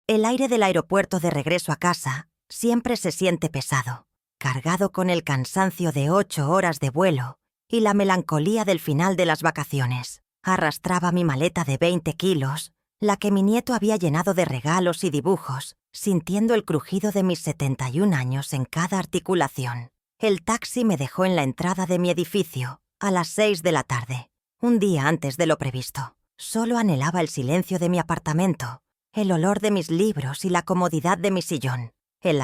El aire del aeropuerto de regreso a casa siempre se siente pesado, cargado con el cansancio de 8 horas de vuelo y la melancolía del final de las vacaciones. Arrastraba mi maleta de 20 kilos, la que mi nieto había llenado de regalos y dibujos, sintiendo el crujido de mis 71 años en cada articulación. El taxi me dejó en la entrada de mi edificio a las 6 de la tarde, un día antes de lo previsto. Solo anhelaba el silencio de mi apartamento, el olor de mis libros y la comodidad de mi sillón. El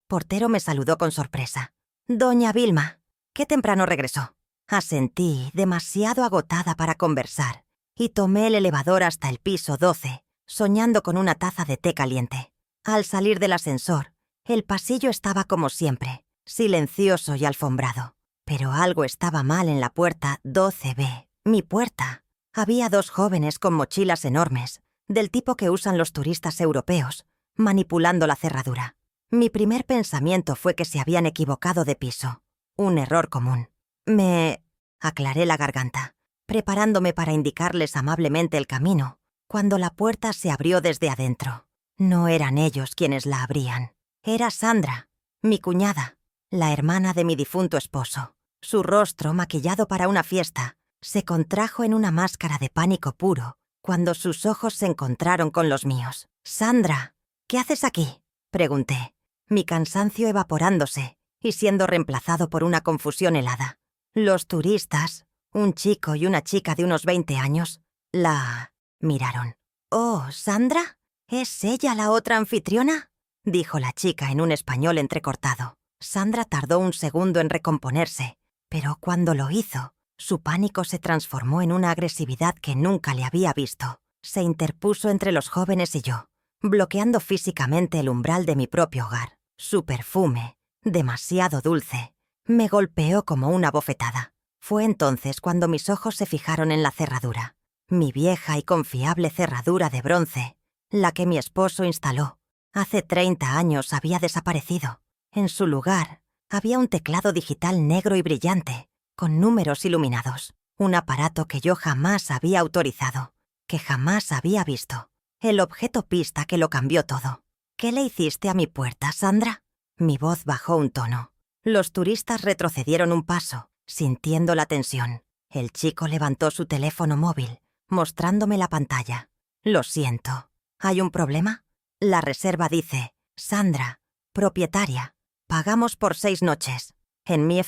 portero me saludó con sorpresa. «Doña Vilma, qué temprano regresó». Asentí, demasiado agotada para conversar, y tomé el elevador hasta el piso 12, soñando con una taza de té caliente. Al salir del ascensor, el pasillo estaba como siempre, silencioso y alfombrado. Pero algo estaba mal en la puerta 12B, mi puerta. Había 2 jóvenes con mochilas enormes, del tipo que usan los turistas europeos, manipulando la cerradura. Mi primer pensamiento fue que se habían equivocado de piso. Un error común. Me aclaré la garganta, preparándome para indicarles amablemente el camino, cuando la puerta se abrió desde adentro. No eran ellos quienes la abrían. Era Sandra, mi cuñada, la hermana de mi difunto esposo. Su rostro, maquillado para una fiesta, se contrajo en una máscara de pánico puro cuando sus ojos se encontraron con los míos. «Sandra, ¿qué haces aquí?», pregunté, mi cansancio evaporándose y siendo reemplazado por una confusión helada. Los turistas, un chico y una chica de unos 20 años, la miraron. «Oh, ¿Sandra? ¿Es ella la otra anfitriona?», dijo la chica en un español entrecortado. Sandra tardó un segundo en recomponerse, pero cuando lo hizo, su pánico se transformó en una agresividad que nunca le había visto. Se interpuso entre los jóvenes y yo, bloqueando físicamente el umbral de mi propio hogar. Su perfume, demasiado dulce, me golpeó como una bofetada. Fue entonces cuando mis ojos se fijaron en la cerradura. Mi vieja y confiable cerradura de bronce, la que mi esposo instaló. Hace 30 años había desaparecido. En su lugar, había un teclado digital negro y brillante, con números iluminados. Un aparato que yo jamás había autorizado, que jamás había visto. El objeto pista que lo cambió todo. «¿Qué le hiciste a mi puerta, Sandra?». Mi voz bajó un tono. Los turistas retrocedieron un paso, sintiendo la tensión. El chico levantó su teléfono móvil, mostrándome la pantalla. «Lo siento. ¿Hay un problema?». La reserva dice: «Sandra, propietaria. Pagamos por 6 noches». En mi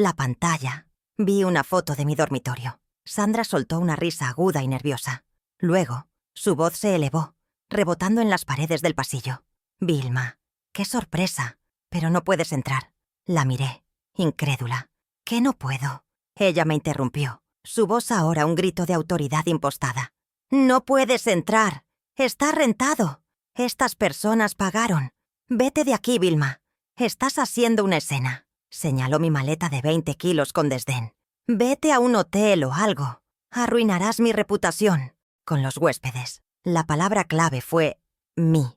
la pantalla, vi una foto de mi dormitorio. Sandra soltó una risa aguda y nerviosa. Luego, su voz se elevó, rebotando en las paredes del pasillo. «Vilma, qué sorpresa. Pero no puedes entrar». La miré, incrédula. «¿Qué no puedo?». Ella me interrumpió, su voz ahora un grito de autoridad impostada. «No puedes entrar. Está rentado. Estas personas pagaron. Vete de aquí, Vilma. Estás haciendo una escena». Señaló mi maleta de 20 kilos con desdén. «Vete a un hotel o algo. Arruinarás mi reputación con los huéspedes». La palabra clave fue mi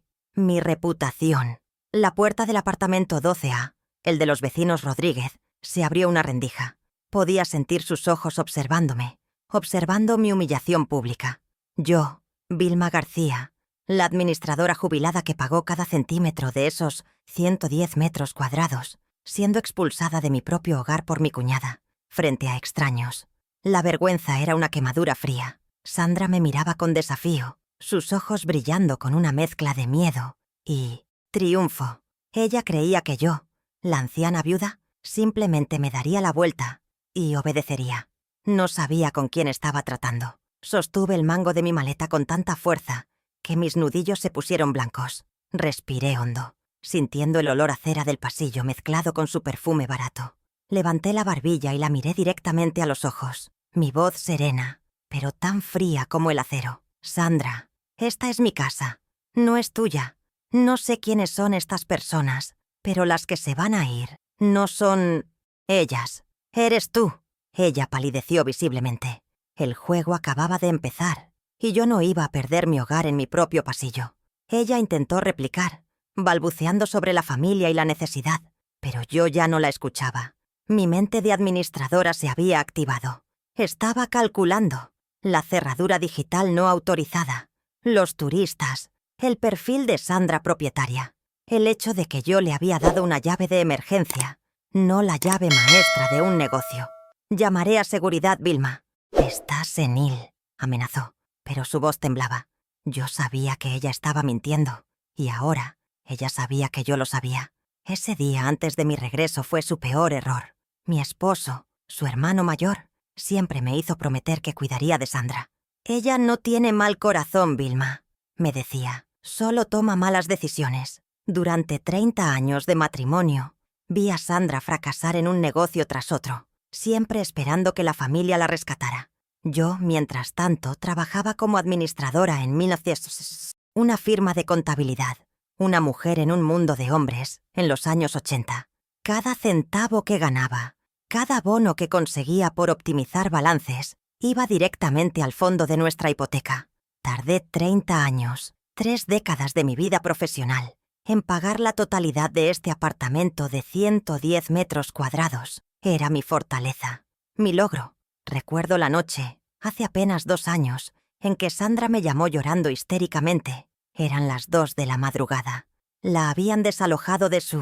reputación. La puerta del apartamento 12A, el de los vecinos Rodríguez, se abrió una rendija. Podía sentir sus ojos observándome, observando mi humillación pública. Yo, Vilma García, la administradora jubilada que pagó cada centímetro de esos 110 metros cuadrados, siendo expulsada de mi propio hogar por mi cuñada, frente a extraños. La vergüenza era una quemadura fría. Sandra me miraba con desafío, sus ojos brillando con una mezcla de miedo y triunfo. Ella creía que yo, la anciana viuda, simplemente me daría la vuelta y obedecería. No sabía con quién estaba tratando. Sostuve el mango de mi maleta con tanta fuerza que mis nudillos se pusieron blancos. Respiré hondo, sintiendo el olor a cera del pasillo mezclado con su perfume barato. Levanté la barbilla y la miré directamente a los ojos. Mi voz serena, pero tan fría como el acero. «Sandra, esta es mi casa. No es tuya. No sé quiénes son estas personas, pero las que se van a ir no son ellas. Eres tú». Ella palideció visiblemente. El juego acababa de empezar, y yo no iba a perder mi hogar en mi propio pasillo. Ella intentó replicar, balbuceando sobre la familia y la necesidad, pero yo ya no la escuchaba. Mi mente de administradora se había activado. Estaba calculando. La cerradura digital no autorizada. Los turistas. El perfil de Sandra propietaria. El hecho de que yo le había dado una llave de emergencia, no la llave maestra de un negocio. Llamaré a seguridad, Vilma. Estás senil, amenazó, pero su voz temblaba. Yo sabía que ella estaba mintiendo, y ahora ella sabía que yo lo sabía. Ese día antes de mi regreso fue su peor error. Mi esposo, su hermano mayor, siempre me hizo prometer que cuidaría de Sandra. Ella no tiene mal corazón, Vilma, me decía. Solo toma malas decisiones. Durante 30 años de matrimonio, vi a Sandra fracasar en un negocio tras otro, siempre esperando que la familia la rescatara. Yo, mientras tanto, trabajaba como administradora en 1900, una firma de contabilidad, una mujer en un mundo de hombres, en los años 80. Cada centavo que ganaba, cada bono que conseguía por optimizar balances, iba directamente al fondo de nuestra hipoteca. Tardé 30 años, 3 décadas de mi vida profesional, en pagar la totalidad de este apartamento de 110 metros cuadrados. Era mi fortaleza, mi logro. Recuerdo la noche, hace apenas 2 años, en que Sandra me llamó llorando histéricamente. Eran las 2 de la madrugada. La habían desalojado de su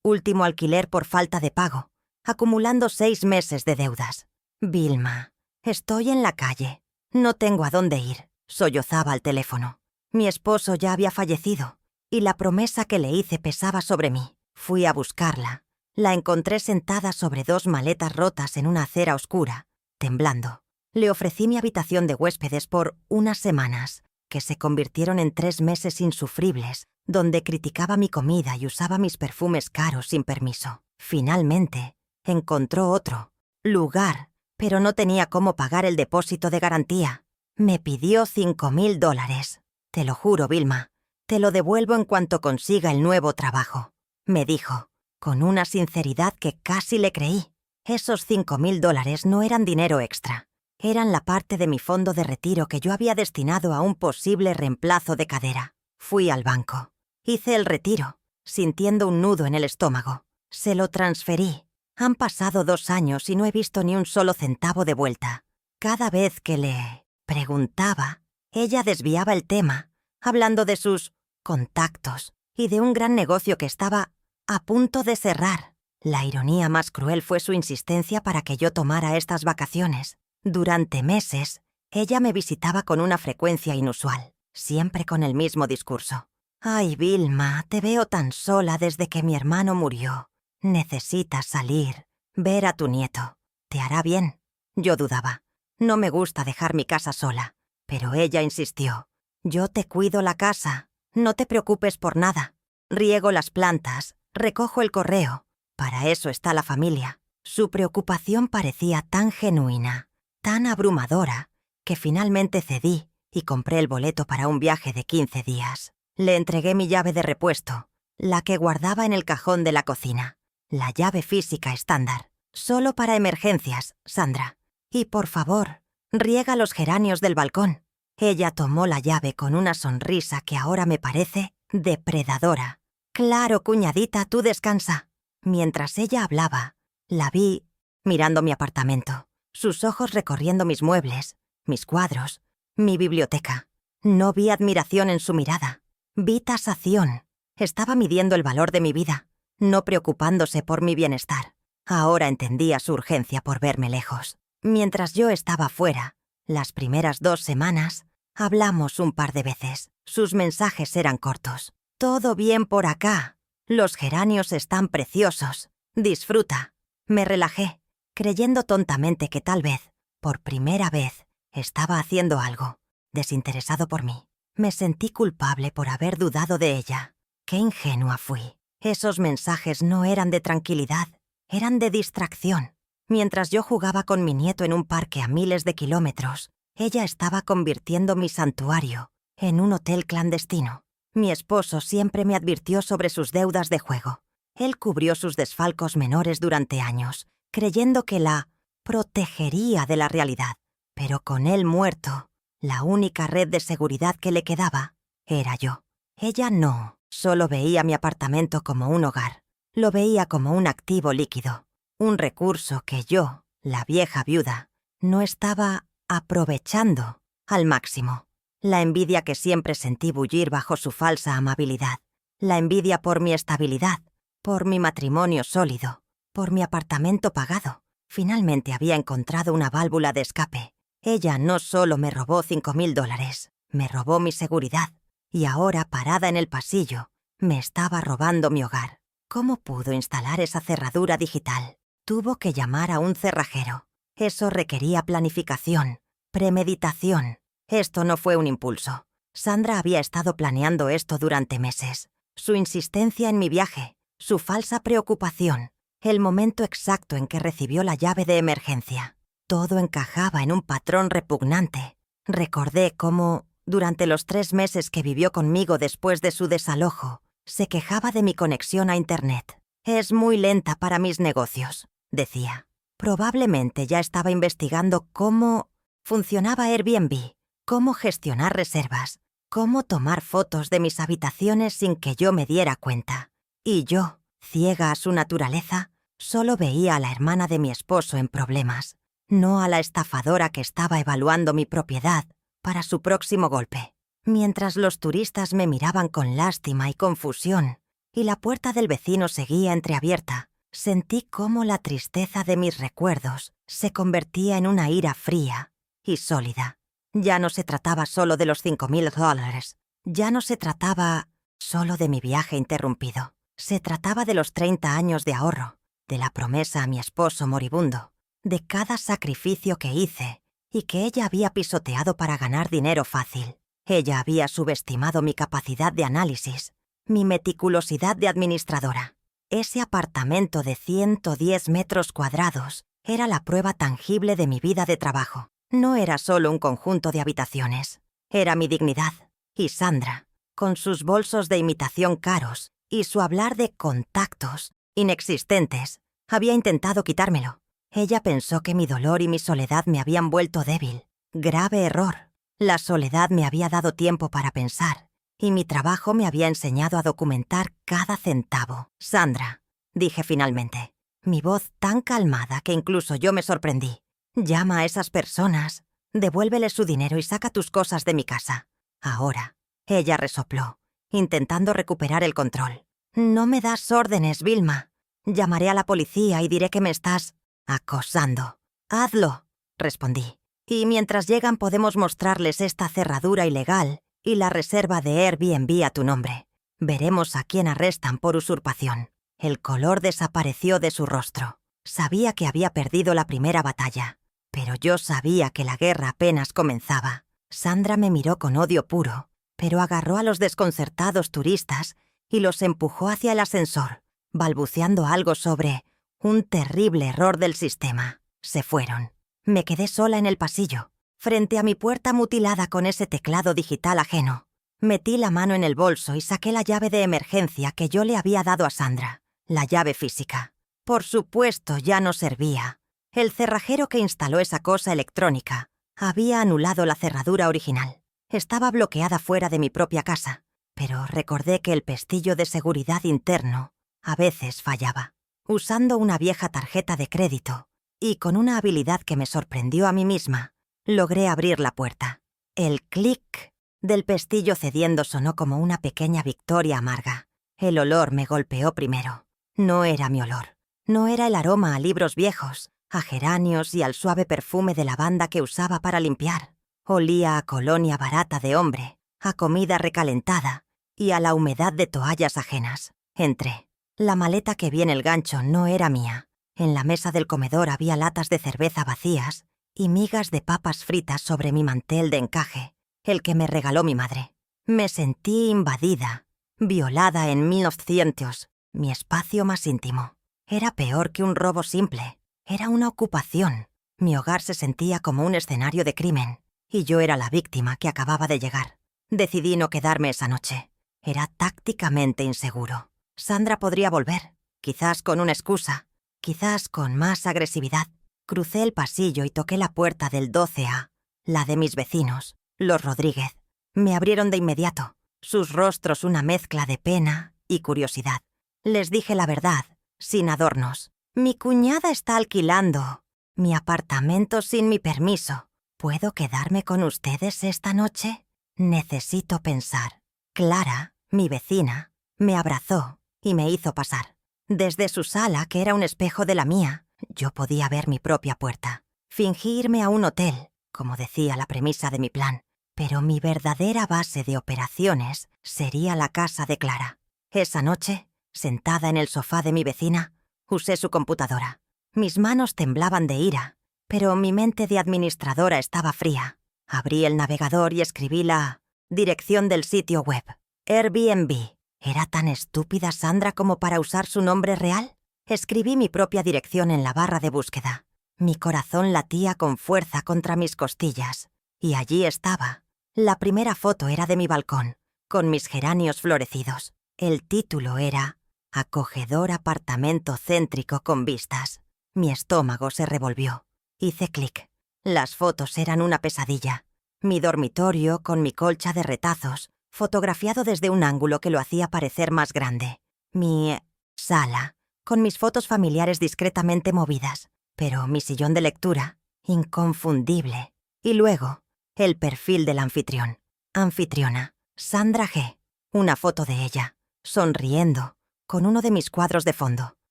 último alquiler por falta de pago, acumulando 6 meses de deudas. Vilma, estoy en la calle. No tengo a dónde ir, sollozaba al teléfono. Mi esposo ya había fallecido, y la promesa que le hice pesaba sobre mí. Fui a buscarla. La encontré sentada sobre 2 maletas rotas en una acera oscura, temblando. Le ofrecí mi habitación de huéspedes por unas semanas, que se convirtieron en 3 meses insufribles, donde criticaba mi comida y usaba mis perfumes caros sin permiso. Finalmente, encontró otro lugar, pero no tenía cómo pagar el depósito de garantía. Me pidió $5,000. Te lo juro, Vilma, te lo devuelvo en cuanto consiga el nuevo trabajo, me dijo, con una sinceridad que casi le creí. Esos $5,000 no eran dinero extra. Eran la parte de mi fondo de retiro que yo había destinado a un posible reemplazo de cadera. Fui al banco. Hice el retiro, sintiendo un nudo en el estómago. Se lo transferí. Han pasado 2 años y no he visto ni un solo centavo de vuelta. Cada vez que le preguntaba, ella desviaba el tema, hablando de sus contactos y de un gran negocio que estaba a punto de cerrar. La ironía más cruel fue su insistencia para que yo tomara estas vacaciones. Durante meses, ella me visitaba con una frecuencia inusual, siempre con el mismo discurso. «Ay, Vilma, te veo tan sola desde que mi hermano murió. Necesitas salir, ver a tu nieto. Te hará bien». Yo dudaba. No me gusta dejar mi casa sola, pero ella insistió. «Yo te cuido la casa, no te preocupes por nada. Riego las plantas, recojo el correo. Para eso está la familia». Su preocupación parecía tan genuina, tan abrumadora, que finalmente cedí y compré el boleto para un viaje de 15 días. Le entregué mi llave de repuesto, la que guardaba en el cajón de la cocina. La llave física estándar. Solo para emergencias, Sandra. Y por favor, riega los geranios del balcón. Ella tomó la llave con una sonrisa que ahora me parece depredadora. «Claro, cuñadita, tú descansa». Mientras ella hablaba, la vi mirando mi apartamento, sus ojos recorriendo mis muebles, mis cuadros, mi biblioteca. No vi admiración en su mirada, vi tasación. Estaba midiendo el valor de mi vida, no preocupándose por mi bienestar. Ahora entendía su urgencia por verme lejos. Mientras yo estaba fuera, las primeras 2 semanas, hablamos un par de veces. Sus mensajes eran cortos. «Todo bien por acá. Los geranios están preciosos. Disfruta». Me relajé, creyendo tontamente que tal vez, por primera vez, estaba haciendo algo, desinteresado por mí. Me sentí culpable por haber dudado de ella. Qué ingenua fui. Esos mensajes no eran de tranquilidad, eran de distracción. Mientras yo jugaba con mi nieto en un parque a miles de kilómetros, ella estaba convirtiendo mi santuario en un hotel clandestino. Mi esposo siempre me advirtió sobre sus deudas de juego. Él cubrió sus desfalcos menores durante años, creyendo que la protegería de la realidad. Pero con él muerto, la única red de seguridad que le quedaba era yo. Ella no solo veía mi apartamento como un hogar, lo veía como un activo líquido, un recurso que yo, la vieja viuda, no estaba aprovechando al máximo. La envidia que siempre sentí bullir bajo su falsa amabilidad. La envidia por mi estabilidad, por mi matrimonio sólido, por mi apartamento pagado. Finalmente había encontrado una válvula de escape. Ella no solo me robó $5,000, me robó mi seguridad. Y ahora, parada en el pasillo, me estaba robando mi hogar. ¿Cómo pudo instalar esa cerradura digital? Tuvo que llamar a un cerrajero. Eso requería planificación, premeditación. Esto no fue un impulso. Sandra había estado planeando esto durante meses. Su insistencia en mi viaje, su falsa preocupación, el momento exacto en que recibió la llave de emergencia. Todo encajaba en un patrón repugnante. Recordé cómo, durante los 3 meses que vivió conmigo después de su desalojo, se quejaba de mi conexión a Internet. «Es muy lenta para mis negocios», decía. Probablemente ya estaba investigando cómo funcionaba Airbnb, cómo gestionar reservas, cómo tomar fotos de mis habitaciones sin que yo me diera cuenta. Y yo, ciega a su naturaleza, solo veía a la hermana de mi esposo en problemas, no a la estafadora que estaba evaluando mi propiedad para su próximo golpe. Mientras los turistas me miraban con lástima y confusión, y la puerta del vecino seguía entreabierta, sentí cómo la tristeza de mis recuerdos se convertía en una ira fría y sólida. Ya no se trataba solo de los $5,000. Ya no se trataba solo de mi viaje interrumpido. Se trataba de los 30 años de ahorro, de la promesa a mi esposo moribundo, de cada sacrificio que hice y que ella había pisoteado para ganar dinero fácil. Ella había subestimado mi capacidad de análisis, mi meticulosidad de administradora. Ese apartamento de 110 metros cuadrados era la prueba tangible de mi vida de trabajo. No era solo un conjunto de habitaciones. Era mi dignidad. Y Sandra, con sus bolsos de imitación caros y su hablar de contactos inexistentes, había intentado quitármelo. Ella pensó que mi dolor y mi soledad me habían vuelto débil. Grave error. La soledad me había dado tiempo para pensar, y mi trabajo me había enseñado a documentar cada centavo. «Sandra», dije finalmente, mi voz tan calmada que incluso yo me sorprendí. «Llama a esas personas, devuélveles su dinero y saca tus cosas de mi casa. Ahora». Ella resopló, intentando recuperar el control. «No me das órdenes, Vilma. Llamaré a la policía y diré que me estás acosando». «Hazlo», respondí. «Y mientras llegan podemos mostrarles esta cerradura ilegal y la reserva de Airbnb a tu nombre. Veremos a quién arrestan por usurpación». El color desapareció de su rostro. Sabía que había perdido la primera batalla, pero yo sabía que la guerra apenas comenzaba. Sandra me miró con odio puro, pero agarró a los desconcertados turistas y los empujó hacia el ascensor, balbuceando algo sobre un terrible error del sistema. Se fueron. Me quedé sola en el pasillo, frente a mi puerta mutilada con ese teclado digital ajeno. Metí la mano en el bolso y saqué la llave de emergencia que yo le había dado a Sandra, la llave física. Por supuesto, ya no servía. El cerrajero que instaló esa cosa electrónica había anulado la cerradura original. Estaba bloqueada fuera de mi propia casa, pero recordé que el pestillo de seguridad interno a veces fallaba. Usando una vieja tarjeta de crédito, y con una habilidad que me sorprendió a mí misma, logré abrir la puerta. El clic del pestillo cediendo sonó como una pequeña victoria amarga. El olor me golpeó primero. No era mi olor. No era el aroma a libros viejos, a geranios y al suave perfume de lavanda que usaba para limpiar. Olía a colonia barata de hombre, a comida recalentada y a la humedad de toallas ajenas. Entré. La maleta que vi en el gancho no era mía. En la mesa del comedor había latas de cerveza vacías y migas de papas fritas sobre mi mantel de encaje, el que me regaló mi madre. Me sentí invadida, violada en 1900, mi espacio más íntimo. Era peor que un robo simple, era una ocupación. Mi hogar se sentía como un escenario de crimen, y yo era la víctima que acababa de llegar. Decidí no quedarme esa noche. Era tácticamente inseguro. Sandra podría volver, quizás con una excusa, quizás con más agresividad. Crucé el pasillo y toqué la puerta del 12A, la de mis vecinos, los Rodríguez. Me abrieron de inmediato, sus rostros una mezcla de pena y curiosidad. Les dije la verdad, sin adornos. «Mi cuñada está alquilando mi apartamento sin mi permiso. ¿Puedo quedarme con ustedes esta noche?» Necesito pensar. Clara, mi vecina, me abrazó y me hizo pasar. Desde su sala, que era un espejo de la mía, yo podía ver mi propia puerta. Fingí irme a un hotel, como decía la premisa de mi plan, pero mi verdadera base de operaciones sería la casa de Clara. Esa noche, sentada en el sofá de mi vecina, usé su computadora. Mis manos temblaban de ira, pero mi mente de administradora estaba fría. Abrí el navegador y escribí la dirección del sitio web. Airbnb. ¿Era tan estúpida Sandra como para usar su nombre real? Escribí mi propia dirección en la barra de búsqueda. Mi corazón latía con fuerza contra mis costillas. Y allí estaba. La primera foto era de mi balcón, con mis geranios florecidos. El título era Acogedor apartamento céntrico con vistas. Mi estómago se revolvió. Hice clic. Las fotos eran una pesadilla. Mi dormitorio, con mi colcha de retazos, fotografiado desde un ángulo que lo hacía parecer más grande. Mi sala, con mis fotos familiares discretamente movidas, pero mi sillón de lectura, inconfundible. Y luego, el perfil del anfitrión. Anfitriona, Sandra G. Una foto de ella, sonriendo, con uno de mis cuadros de fondo.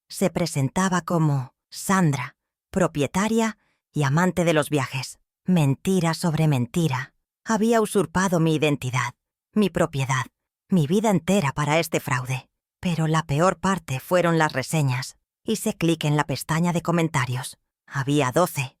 Se presentaba como Sandra, propietaria y amante de los viajes. Mentira sobre mentira. Había usurpado mi identidad, mi propiedad, mi vida entera para este fraude. Pero la peor parte fueron las reseñas. Hice clic en la pestaña de comentarios. Había 12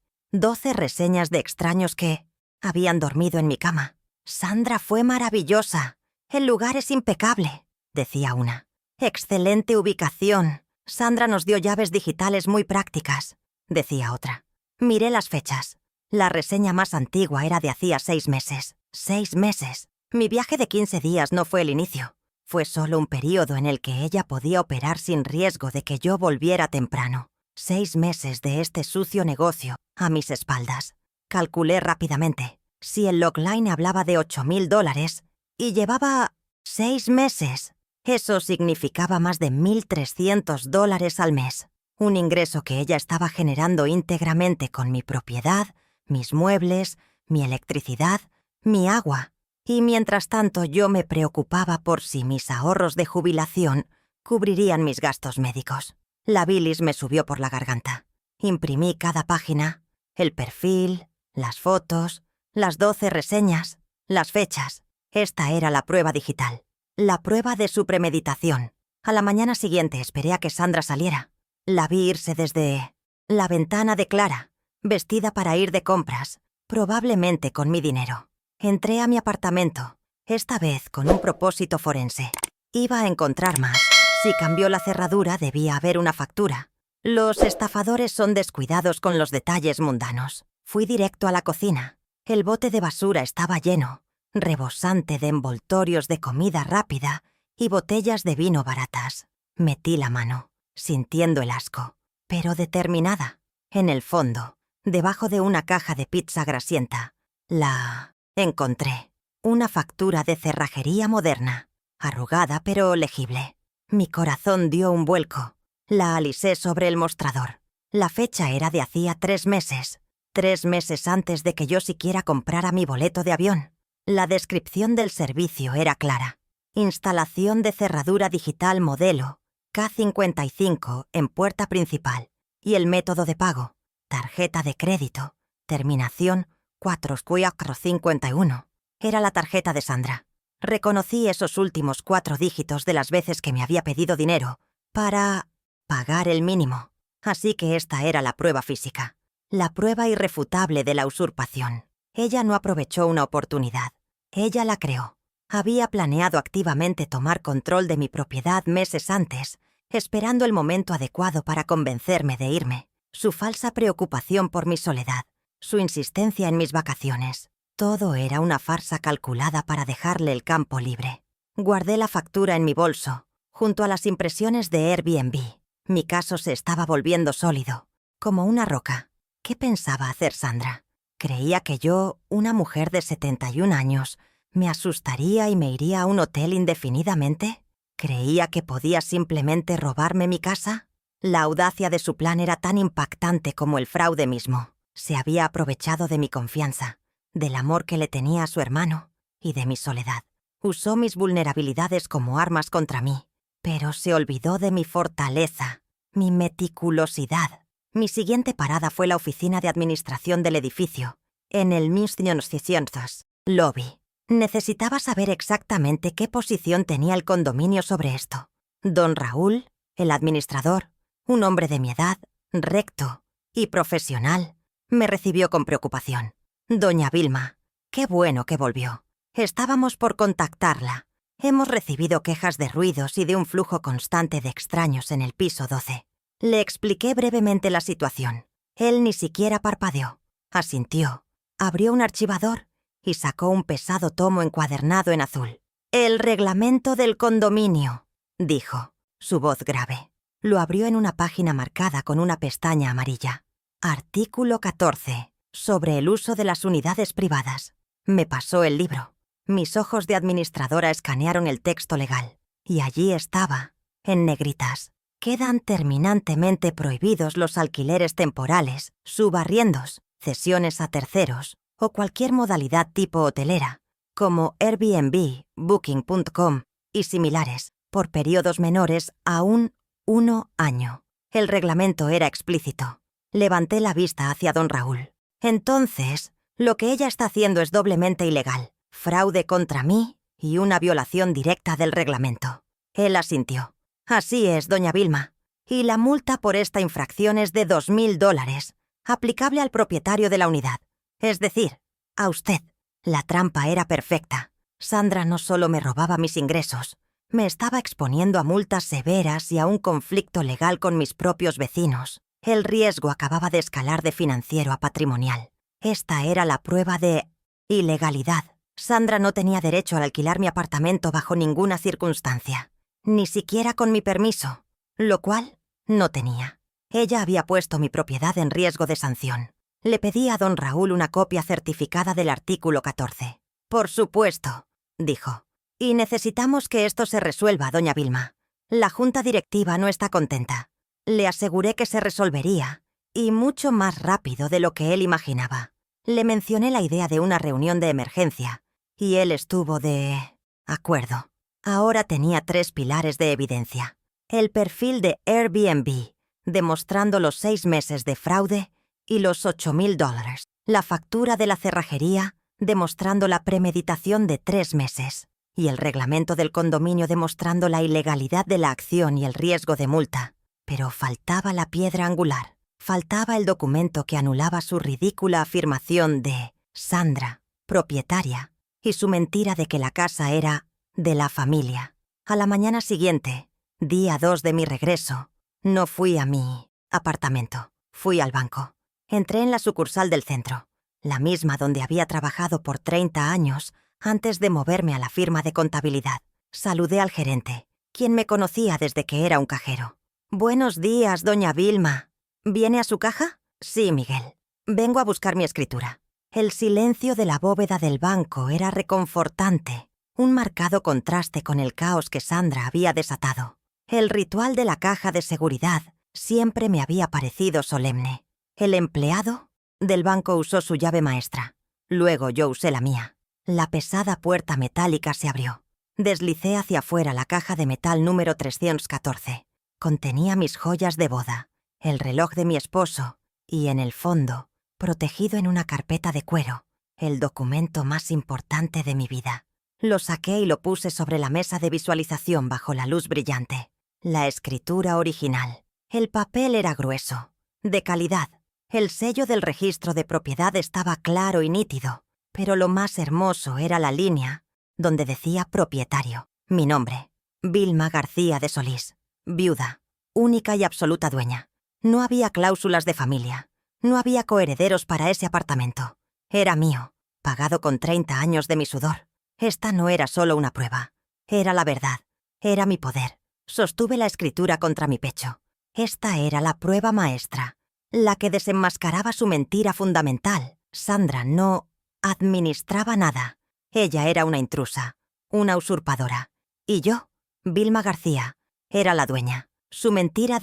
reseñas de extraños que habían dormido en mi cama. Sandra fue maravillosa. El lugar es impecable, decía una. Excelente ubicación. Sandra nos dio llaves digitales muy prácticas, decía otra. Miré las fechas. La reseña más antigua era de hacía 6 meses. 6 meses. Mi viaje de 15 días no fue el inicio. Fue solo un período en el que ella podía operar sin riesgo de que yo volviera temprano. 6 meses de este sucio negocio a mis espaldas. Calculé rápidamente. Si el logline hablaba de $8,000 y llevaba 6 meses, eso significaba más de $1,300 al mes. Un ingreso que ella estaba generando íntegramente con mi propiedad, mis muebles, mi electricidad, mi agua. Y mientras tanto yo me preocupaba por si mis ahorros de jubilación cubrirían mis gastos médicos. La bilis me subió por la garganta. Imprimí cada página, el perfil, las fotos, las 12 reseñas, las fechas. Esta era la prueba digital, la prueba de su premeditación. A la mañana siguiente esperé a que Sandra saliera. La vi irse desde la ventana de Clara, vestida para ir de compras, probablemente con mi dinero. Entré a mi apartamento, esta vez con un propósito forense. Iba a encontrar más. Si cambió la cerradura, debía haber una factura. Los estafadores son descuidados con los detalles mundanos. Fui directo a la cocina. El bote de basura estaba lleno, rebosante de envoltorios de comida rápida y botellas de vino baratas. Metí la mano, sintiendo el asco, pero determinada. En el fondo, debajo de una caja de pizza grasienta, la encontré. Una factura de cerrajería moderna, arrugada pero legible. Mi corazón dio un vuelco. La alisé sobre el mostrador. La fecha era de hacía 3 meses. 3 meses antes de que yo siquiera comprara mi boleto de avión. La descripción del servicio era clara. Instalación de cerradura digital modelo K55 en puerta principal. Y el método de pago, tarjeta de crédito, terminación 4451. Era la tarjeta de Sandra. Reconocí esos últimos 4 dígitos de las veces que me había pedido dinero para pagar el mínimo. Así que esta era la prueba física. La prueba irrefutable de la usurpación. Ella no aprovechó una oportunidad. Ella la creó. Había planeado activamente tomar control de mi propiedad meses antes, esperando el momento adecuado para convencerme de irme. Su falsa preocupación por mi soledad, su insistencia en mis vacaciones. Todo era una farsa calculada para dejarle el campo libre. Guardé la factura en mi bolso, junto a las impresiones de Airbnb. Mi caso se estaba volviendo sólido, como una roca. ¿Qué pensaba hacer Sandra? ¿Creía que yo, una mujer de 71 años, me asustaría y me iría a un hotel indefinidamente? ¿Creía que podía simplemente robarme mi casa? La audacia de su plan era tan impactante como el fraude mismo. Se había aprovechado de mi confianza, del amor que le tenía a su hermano, y de mi soledad. Usó mis vulnerabilidades como armas contra mí, pero se olvidó de mi fortaleza, mi meticulosidad. Mi siguiente parada fue la oficina de administración del edificio, en el Missionocientos Lobby. Necesitaba saber exactamente qué posición tenía el condominio sobre esto. Don Raúl, el administrador, un hombre de mi edad, recto y profesional, me recibió con preocupación. Doña Vilma, qué bueno que volvió. Estábamos por contactarla. Hemos recibido quejas de ruidos y de un flujo constante de extraños en el piso 12. Le expliqué brevemente la situación. Él ni siquiera parpadeó. Asintió, abrió un archivador y sacó un pesado tomo encuadernado en azul. «El reglamento del condominio», dijo, su voz grave. Lo abrió en una página marcada con una pestaña amarilla. Artículo 14. Sobre el uso de las unidades privadas. Me pasó el libro. Mis ojos de administradora escanearon el texto legal. Y allí estaba, en negritas. Quedan terminantemente prohibidos los alquileres temporales, subarriendos, cesiones a terceros o cualquier modalidad tipo hotelera, como Airbnb, Booking.com y similares, por periodos menores a un 1 año. El reglamento era explícito. Levanté la vista hacia don Raúl. Entonces, lo que ella está haciendo es doblemente ilegal, fraude contra mí y una violación directa del reglamento. Él asintió. Así es, doña Vilma. Y la multa por esta infracción es de $2.000, aplicable al propietario de la unidad. Es decir, a usted. La trampa era perfecta. Sandra no solo me robaba mis ingresos, me estaba exponiendo a multas severas y a un conflicto legal con mis propios vecinos. El riesgo acababa de escalar de financiero a patrimonial. Esta era la prueba de ilegalidad. Sandra no tenía derecho a alquilar mi apartamento bajo ninguna circunstancia, ni siquiera con mi permiso, lo cual no tenía. Ella había puesto mi propiedad en riesgo de sanción. Le pedí a don Raúl una copia certificada del artículo 14. «Por supuesto», dijo. «Y necesitamos que esto se resuelva, doña Vilma. La junta directiva no está contenta». Le aseguré que se resolvería, y mucho más rápido de lo que él imaginaba. Le mencioné la idea de una reunión de emergencia, y él estuvo de acuerdo. Ahora tenía 3 pilares de evidencia. El perfil de Airbnb, demostrando los 6 meses de fraude y los $8.000. La factura de la cerrajería, demostrando la premeditación de 3 meses. Y el reglamento del condominio demostrando la ilegalidad de la acción y el riesgo de multa. Pero faltaba la piedra angular. Faltaba el documento que anulaba su ridícula afirmación de Sandra, propietaria, y su mentira de que la casa era de la familia. A la mañana siguiente, día 2 de mi regreso, no fui a mi apartamento, fui al banco. Entré en la sucursal del centro, la misma donde había trabajado por 30 años antes de moverme a la firma de contabilidad. Saludé al gerente, quien me conocía desde que era un cajero. «Buenos días, doña Vilma. ¿Viene a su caja?» «Sí, Miguel. Vengo a buscar mi escritura». El silencio de la bóveda del banco era reconfortante, un marcado contraste con el caos que Sandra había desatado. El ritual de la caja de seguridad siempre me había parecido solemne. El empleado del banco usó su llave maestra. Luego yo usé la mía. La pesada puerta metálica se abrió. Deslicé hacia afuera la caja de metal número 314. Contenía mis joyas de boda, el reloj de mi esposo y, en el fondo, protegido en una carpeta de cuero, el documento más importante de mi vida. Lo saqué y lo puse sobre la mesa de visualización bajo la luz brillante. La escritura original. El papel era grueso, de calidad. El sello del registro de propiedad estaba claro y nítido, pero lo más hermoso era la línea donde decía propietario, mi nombre, Vilma García de Solís, viuda, única y absoluta dueña. No había cláusulas de familia, no había coherederos para ese apartamento. Era mío, pagado con 30 años de mi sudor. Esta no era solo una prueba, era la verdad, era mi poder. Sostuve la escritura contra mi pecho. Esta era la prueba maestra, la que desenmascaraba su mentira fundamental. Sandra no administraba nada. Ella era una intrusa, una usurpadora. Y yo, Vilma García, era la dueña. Su mentira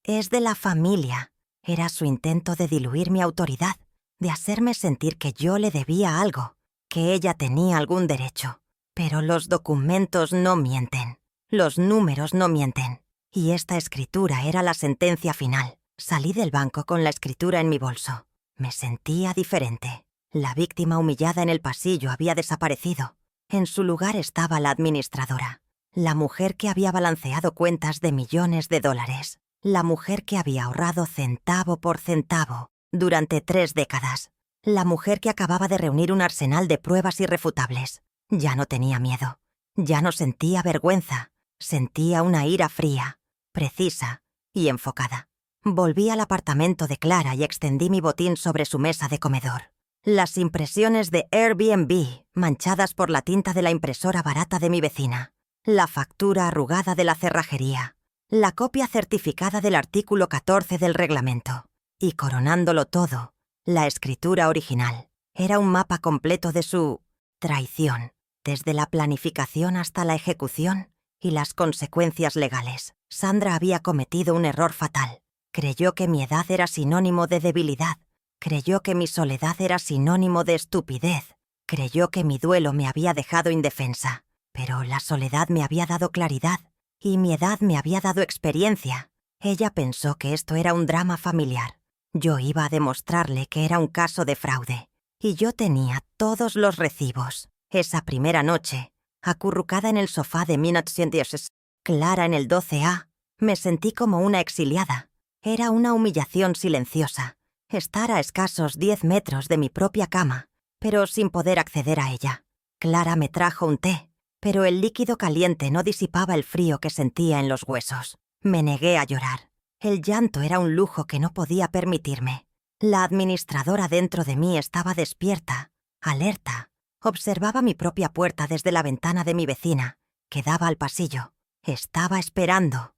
es de la familia. Era su intento de diluir mi autoridad, de hacerme sentir que yo le debía algo, que ella tenía algún derecho. Pero los documentos no mienten. Los números no mienten. Y esta escritura era la sentencia final. Salí del banco con la escritura en mi bolso. Me sentía diferente. La víctima humillada en el pasillo había desaparecido. En su lugar estaba la administradora. La mujer que había balanceado cuentas de millones de dólares. La mujer que había ahorrado centavo por centavo durante 3 décadas. La mujer que acababa de reunir un arsenal de pruebas irrefutables. Ya no tenía miedo. Ya no sentía vergüenza. Sentía una ira fría, precisa y enfocada. Volví al apartamento de Clara y extendí mi botín sobre su mesa de comedor. Las impresiones de Airbnb, manchadas por la tinta de la impresora barata de mi vecina. La factura arrugada de la cerrajería. La copia certificada del artículo 14 del reglamento. Y coronándolo todo, la escritura original. Era un mapa completo de su traición, desde la planificación hasta la ejecución y las consecuencias legales. Sandra había cometido un error fatal. Creyó que mi edad era sinónimo de debilidad. Creyó que mi soledad era sinónimo de estupidez. Creyó que mi duelo me había dejado indefensa. Pero la soledad me había dado claridad y mi edad me había dado experiencia. Ella pensó que esto era un drama familiar. Yo iba a demostrarle que era un caso de fraude. Y yo tenía todos los recibos. Esa primera noche, acurrucada en el sofá de Minutes and Dioses, Clara en el 12A, me sentí como una exiliada. Era una humillación silenciosa. Estar a escasos 10 metros de mi propia cama, pero sin poder acceder a ella. Clara me trajo un té, pero el líquido caliente no disipaba el frío que sentía en los huesos. Me negué a llorar. El llanto era un lujo que no podía permitirme. La administradora dentro de mí estaba despierta, alerta. Observaba mi propia puerta desde la ventana de mi vecina, que daba al pasillo. Estaba esperando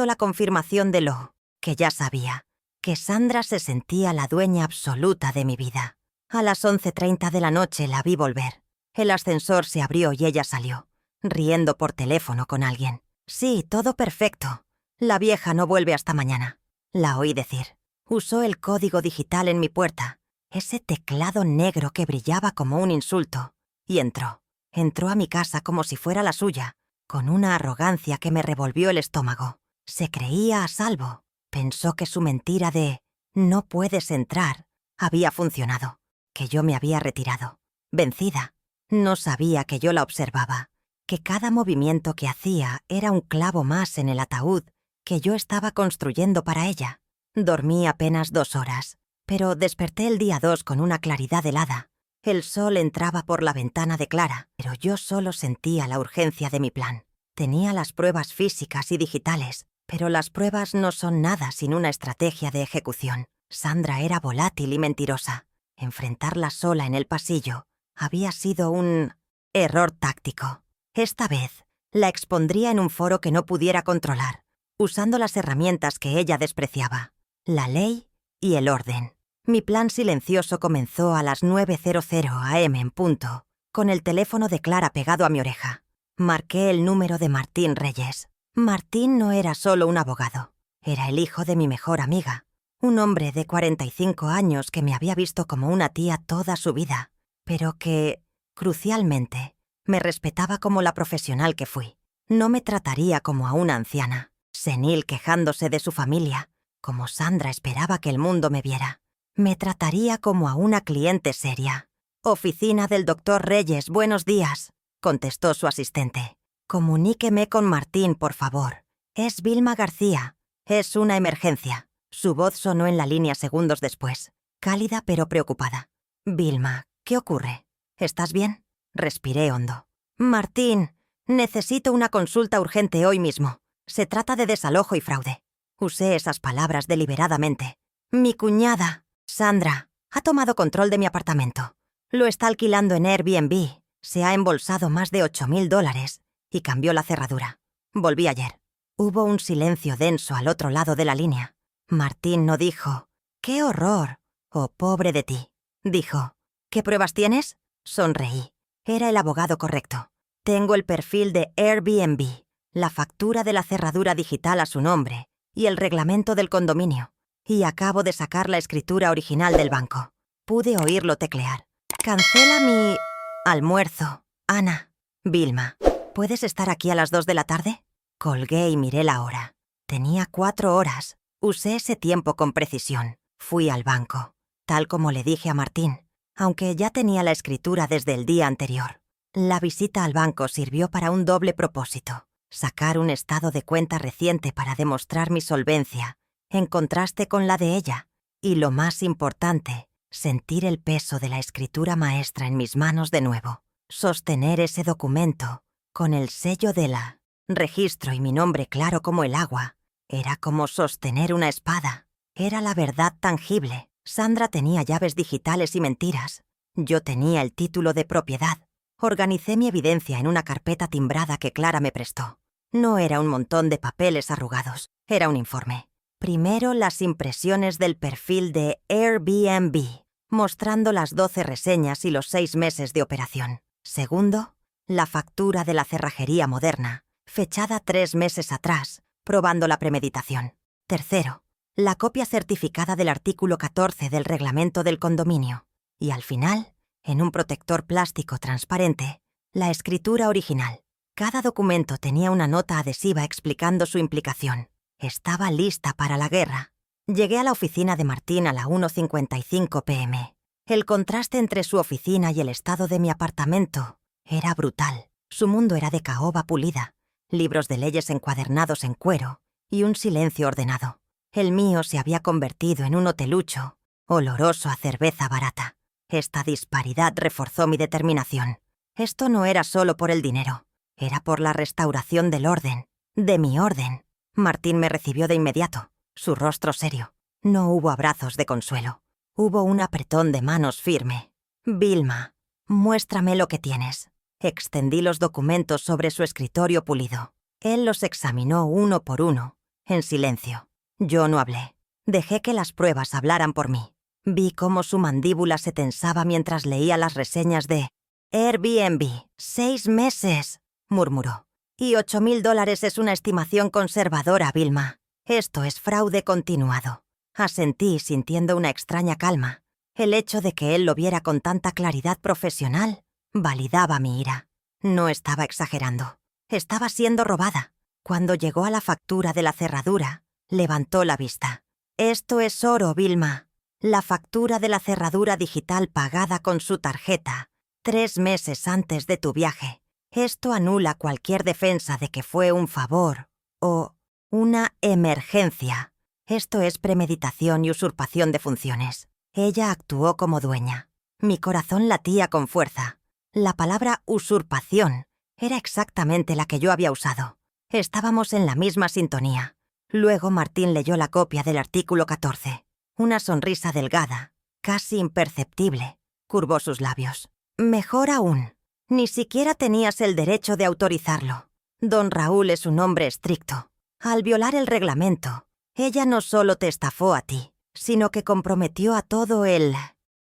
la confirmación de lo que ya sabía, que Sandra se sentía la dueña absoluta de mi vida. A las 11:30 de la noche la vi volver. El ascensor se abrió y ella salió, riendo por teléfono con alguien. Sí, todo perfecto. La vieja no vuelve hasta mañana. La oí decir. Usó el código digital en mi puerta, ese teclado negro que brillaba como un insulto, y entró. Entró a mi casa como si fuera la suya, con una arrogancia que me revolvió el estómago. Se creía a salvo. Pensó que su mentira de «no puedes entrar» había funcionado, que yo me había retirado, vencida. No sabía que yo la observaba, que cada movimiento que hacía era un clavo más en el ataúd que yo estaba construyendo para ella. Dormí apenas 2 horas, pero desperté el día 2 con una claridad helada. El sol entraba por la ventana de Clara, pero yo solo sentía la urgencia de mi plan. Tenía las pruebas físicas y digitales, pero las pruebas no son nada sin una estrategia de ejecución. Sandra era volátil y mentirosa. Enfrentarla sola en el pasillo había sido un error táctico. Esta vez la expondría en un foro que no pudiera controlar, usando las herramientas que ella despreciaba, la ley y el orden. Mi plan silencioso comenzó a las 9:00 am en punto, con el teléfono de Clara pegado a mi oreja. Marqué el número de Martín Reyes. Martín no era solo un abogado, era el hijo de mi mejor amiga, un hombre de 45 años que me había visto como una tía toda su vida, pero que, crucialmente, me respetaba como la profesional que fui. No me trataría como a una anciana, senil quejándose de su familia, como Sandra esperaba que el mundo me viera. Me trataría como a una cliente seria. «Oficina del doctor Reyes, buenos días», contestó su asistente. «Comuníqueme con Martín, por favor. Es Vilma García. Es una emergencia». Su voz sonó en la línea segundos después, cálida pero preocupada. «Vilma, ¿qué ocurre? ¿Estás bien?» Respiré hondo. «Martín, necesito una consulta urgente hoy mismo. Se trata de desalojo y fraude». Usé esas palabras deliberadamente. «Mi cuñada, Sandra, ha tomado control de mi apartamento. Lo está alquilando en Airbnb. Se ha embolsado más de $8,000 y cambió la cerradura. Volví ayer». Hubo un silencio denso al otro lado de la línea. Martín no dijo «¡Qué horror!» o «Pobre de ti». Dijo «¿Qué pruebas tienes?» Sonreí. Era el abogado correcto. «Tengo el perfil de Airbnb, la factura de la cerradura digital a su nombre y el reglamento del condominio. Y acabo de sacar la escritura original del banco». Pude oírlo teclear. Cancela mi almuerzo, Ana. Vilma, ¿puedes estar aquí a las 2 de la tarde? Colgué y miré la hora. Tenía 4 horas. Usé ese tiempo con precisión. Fui al banco, tal como le dije a Martín, aunque ya tenía la escritura desde el día anterior. La visita al banco sirvió para un doble propósito: sacar un estado de cuenta reciente para demostrar mi solvencia, en contraste con la de ella, y lo más importante, sentir el peso de la escritura maestra en mis manos de nuevo. Sostener ese documento, con el sello de la registro y mi nombre claro como el agua, era como sostener una espada. Era la verdad tangible. Sandra tenía llaves digitales y mentiras. Yo tenía el título de propiedad. Organicé mi evidencia en una carpeta timbrada que Clara me prestó. No era un montón de papeles arrugados, era un informe. Primero, las impresiones del perfil de Airbnb, mostrando las 12 reseñas y los 6 meses de operación. Segundo, la factura de la cerrajería moderna, fechada 3 meses atrás, probando la premeditación. Tercero, la copia certificada del artículo 14 del reglamento del condominio. Y al final, en un protector plástico transparente, la escritura original. Cada documento tenía una nota adhesiva explicando su implicación. Estaba lista para la guerra. Llegué a la oficina de Martín a la 1:55 p.m. El contraste entre su oficina y el estado de mi apartamento era brutal. Su mundo era de caoba pulida, libros de leyes encuadernados en cuero y un silencio ordenado. El mío se había convertido en un hotelucho, oloroso a cerveza barata. Esta disparidad reforzó mi determinación. Esto no era solo por el dinero, era por la restauración del orden, de mi orden. Martín me recibió de inmediato, su rostro serio. No hubo abrazos de consuelo. Hubo un apretón de manos firme. Vilma, muéstrame lo que tienes. Extendí los documentos sobre su escritorio pulido. Él los examinó uno por uno, en silencio. Yo no hablé. Dejé que las pruebas hablaran por mí. Vi cómo su mandíbula se tensaba mientras leía las reseñas de Airbnb. 6 meses, murmuró. Y $8,000 es una estimación conservadora, Vilma. Esto es fraude continuado. Asentí sintiendo una extraña calma. El hecho de que él lo viera con tanta claridad profesional validaba mi ira. No estaba exagerando. Estaba siendo robada. Cuando llegó a la factura de la cerradura, levantó la vista. Esto es oro, Vilma. La factura de la cerradura digital pagada con su tarjeta 3 meses antes de tu viaje. Esto anula cualquier defensa de que fue un favor o una emergencia. Esto es premeditación y usurpación de funciones. Ella actuó como dueña. Mi corazón latía con fuerza. La palabra usurpación era exactamente la que yo había usado. Estábamos en la misma sintonía. Luego Martín leyó la copia del artículo 14. Una sonrisa delgada, casi imperceptible, curvó sus labios. Mejor aún, ni siquiera tenías el derecho de autorizarlo. Don Raúl es un hombre estricto. Al violar el reglamento, ella no solo te estafó a ti, sino que comprometió a todo el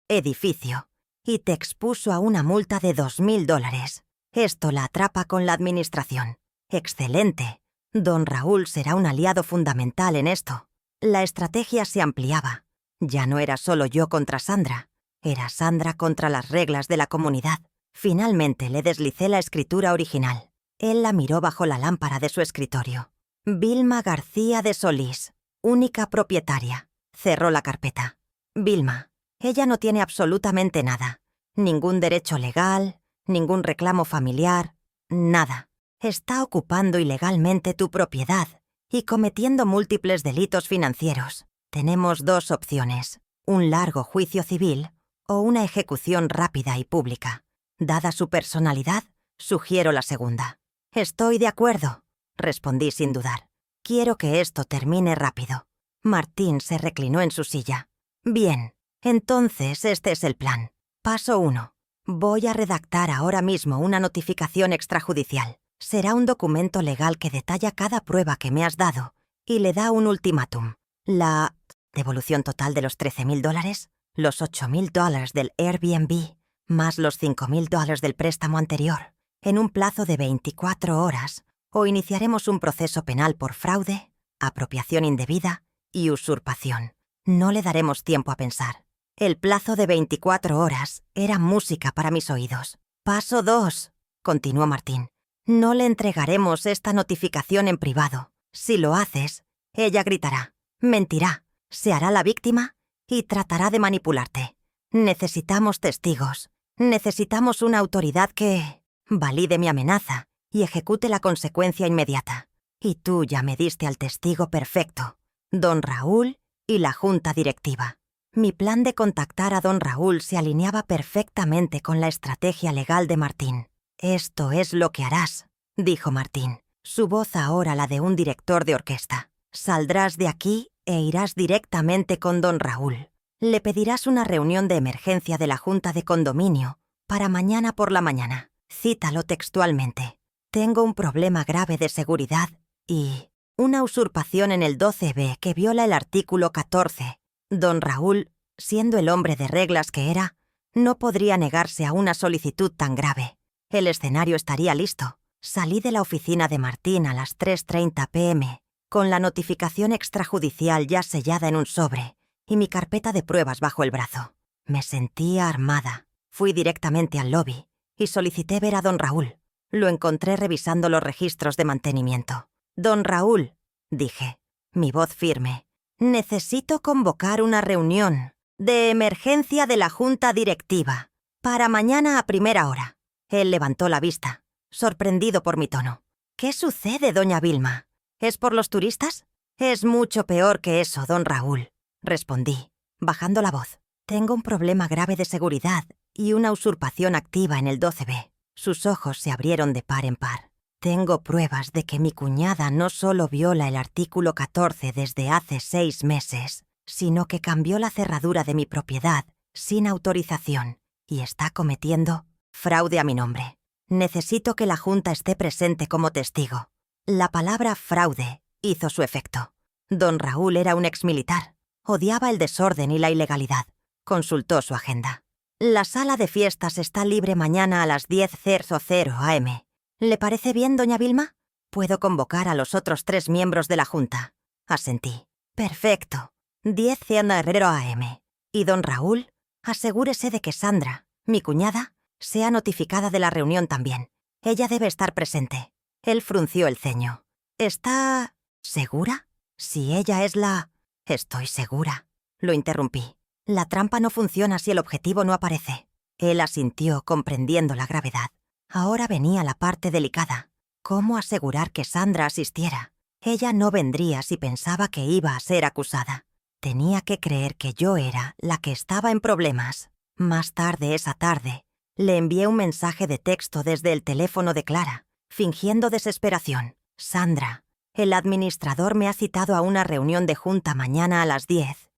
edificio y te expuso a una multa de $2,000. Esto la atrapa con la administración. Excelente. Don Raúl será un aliado fundamental en esto. La estrategia se ampliaba. Ya no era solo yo contra Sandra. Era Sandra contra las reglas de la comunidad. Finalmente le deslicé la escritura original. Él la miró bajo la lámpara de su escritorio. Vilma García de Solís, única propietaria. Cerró la carpeta. Vilma, ella no tiene absolutamente nada. Ningún derecho legal, ningún reclamo familiar, nada. Está ocupando ilegalmente tu propiedad y cometiendo múltiples delitos financieros. Tenemos 2 opciones: un largo juicio civil o una ejecución rápida y pública. Dada su personalidad, sugiero la segunda. Estoy de acuerdo, respondí sin dudar. Quiero que esto termine rápido. Martín se reclinó en su silla. Bien, entonces este es el plan. Paso 1. Voy a redactar ahora mismo una notificación extrajudicial. Será un documento legal que detalla cada prueba que me has dado y le da un ultimátum. La devolución total de los $13,000, los $8,000 del Airbnb, más los $5,000 del préstamo anterior, en un plazo de 24 horas, o iniciaremos un proceso penal por fraude, apropiación indebida y usurpación. No le daremos tiempo a pensar. El plazo de 24 horas era música para mis oídos. Paso 2, continuó Martín. No le entregaremos esta notificación en privado. Si lo haces, ella gritará, mentirá, se hará la víctima y tratará de manipularte. Necesitamos testigos. Necesitamos una autoridad que valide mi amenaza y ejecute la consecuencia inmediata. Y tú ya me diste al testigo perfecto, don Raúl y la junta directiva. Mi plan de contactar a don Raúl se alineaba perfectamente con la estrategia legal de Martín. «Esto es lo que harás», dijo Martín, su voz ahora la de un director de orquesta. «Saldrás de aquí e irás directamente con don Raúl. Le pedirás una reunión de emergencia de la junta de condominio para mañana por la mañana. Cítalo textualmente. Tengo un problema grave de seguridad y una usurpación en el 12B que viola el artículo 14. Don Raúl, siendo el hombre de reglas que era, no podría negarse a una solicitud tan grave. El escenario estaría listo. Salí de la oficina de Martín a las 3:30 p.m., con la notificación extrajudicial ya sellada en un sobre y mi carpeta de pruebas bajo el brazo. Me sentía armada. Fui directamente al lobby y solicité ver a don Raúl. Lo encontré revisando los registros de mantenimiento. «Don Raúl», dije, mi voz firme, «necesito convocar una reunión de emergencia de la junta directiva para mañana a primera hora». Él levantó la vista, sorprendido por mi tono. «¿Qué sucede, doña Vilma? ¿Es por los turistas?» «Es mucho peor que eso, don Raúl», respondí, bajando la voz. «Tengo un problema grave de seguridad y una usurpación activa en el 12B». Sus ojos se abrieron de par en par. «Tengo pruebas de que mi cuñada no solo viola el artículo 14 desde hace 6 meses, sino que cambió la cerradura de mi propiedad sin autorización y está cometiendo fraude a mi nombre. Necesito que la junta esté presente como testigo». La palabra fraude hizo su efecto. Don Raúl era un exmilitar. Odiaba el desorden y la ilegalidad. Consultó su agenda. «La sala de fiestas está libre mañana a las 10:00 am. ¿Le parece bien, doña Vilma? Puedo convocar a los otros 3 miembros de la junta». Asentí. «Perfecto. 10:00 am. Y don Raúl, asegúrese de que Sandra, mi cuñada, sea notificada de la reunión también. Ella debe estar presente». Él frunció el ceño. «¿Está segura? Si ella es la...» «Estoy segura», lo interrumpí. «La trampa no funciona si el objetivo no aparece». Él asintió, comprendiendo la gravedad. Ahora venía la parte delicada. ¿Cómo asegurar que Sandra asistiera? Ella no vendría si pensaba que iba a ser acusada. Tenía que creer que yo era la que estaba en problemas. Más tarde esa tarde, le envié un mensaje de texto desde el teléfono de Clara, fingiendo desesperación. «Sandra, el administrador me ha citado a una reunión de junta mañana a las 10.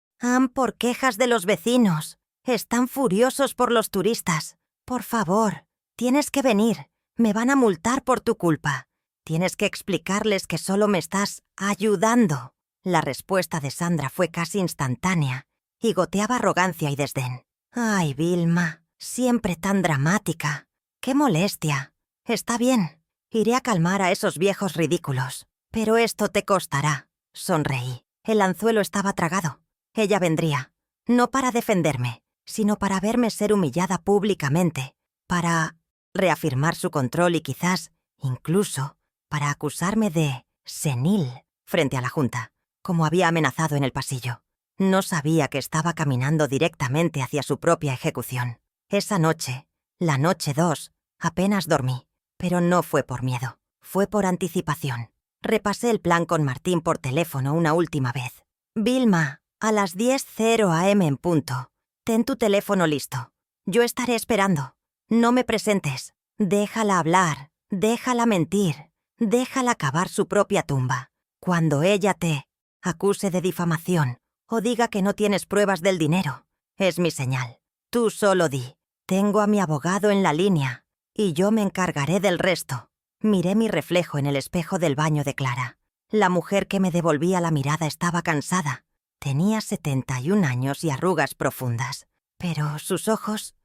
Por quejas de los vecinos. Están furiosos por los turistas. Por favor, tienes que venir. Me van a multar por tu culpa. Tienes que explicarles que solo me estás ayudando». La respuesta de Sandra fue casi instantánea y goteaba arrogancia y desdén. «Ay, Vilma, siempre tan dramática. ¡Qué molestia! Está bien, iré a calmar a esos viejos ridículos. Pero esto te costará». Sonreí. El anzuelo estaba tragado. Ella vendría, no para defenderme, sino para verme ser humillada públicamente, para reafirmar su control y quizás, incluso, para acusarme de senil frente a la junta, como había amenazado en el pasillo. No sabía que estaba caminando directamente hacia su propia ejecución. Esa noche, la noche 2, apenas dormí, pero no fue por miedo, fue por anticipación. Repasé el plan con Martín por teléfono una última vez. «Vilma, a las 10:00 am en punto. Ten tu teléfono listo. Yo estaré esperando. No me presentes. Déjala hablar, déjala mentir, déjala cavar su propia tumba. Cuando ella te acuse de difamación o diga que no tienes pruebas del dinero, es mi señal. Tú solo di, tengo a mi abogado en la línea y yo me encargaré del resto». Miré mi reflejo en el espejo del baño de Clara. La mujer que me devolvía la mirada estaba cansada. Tenía 71 años y arrugas profundas. Pero sus ojos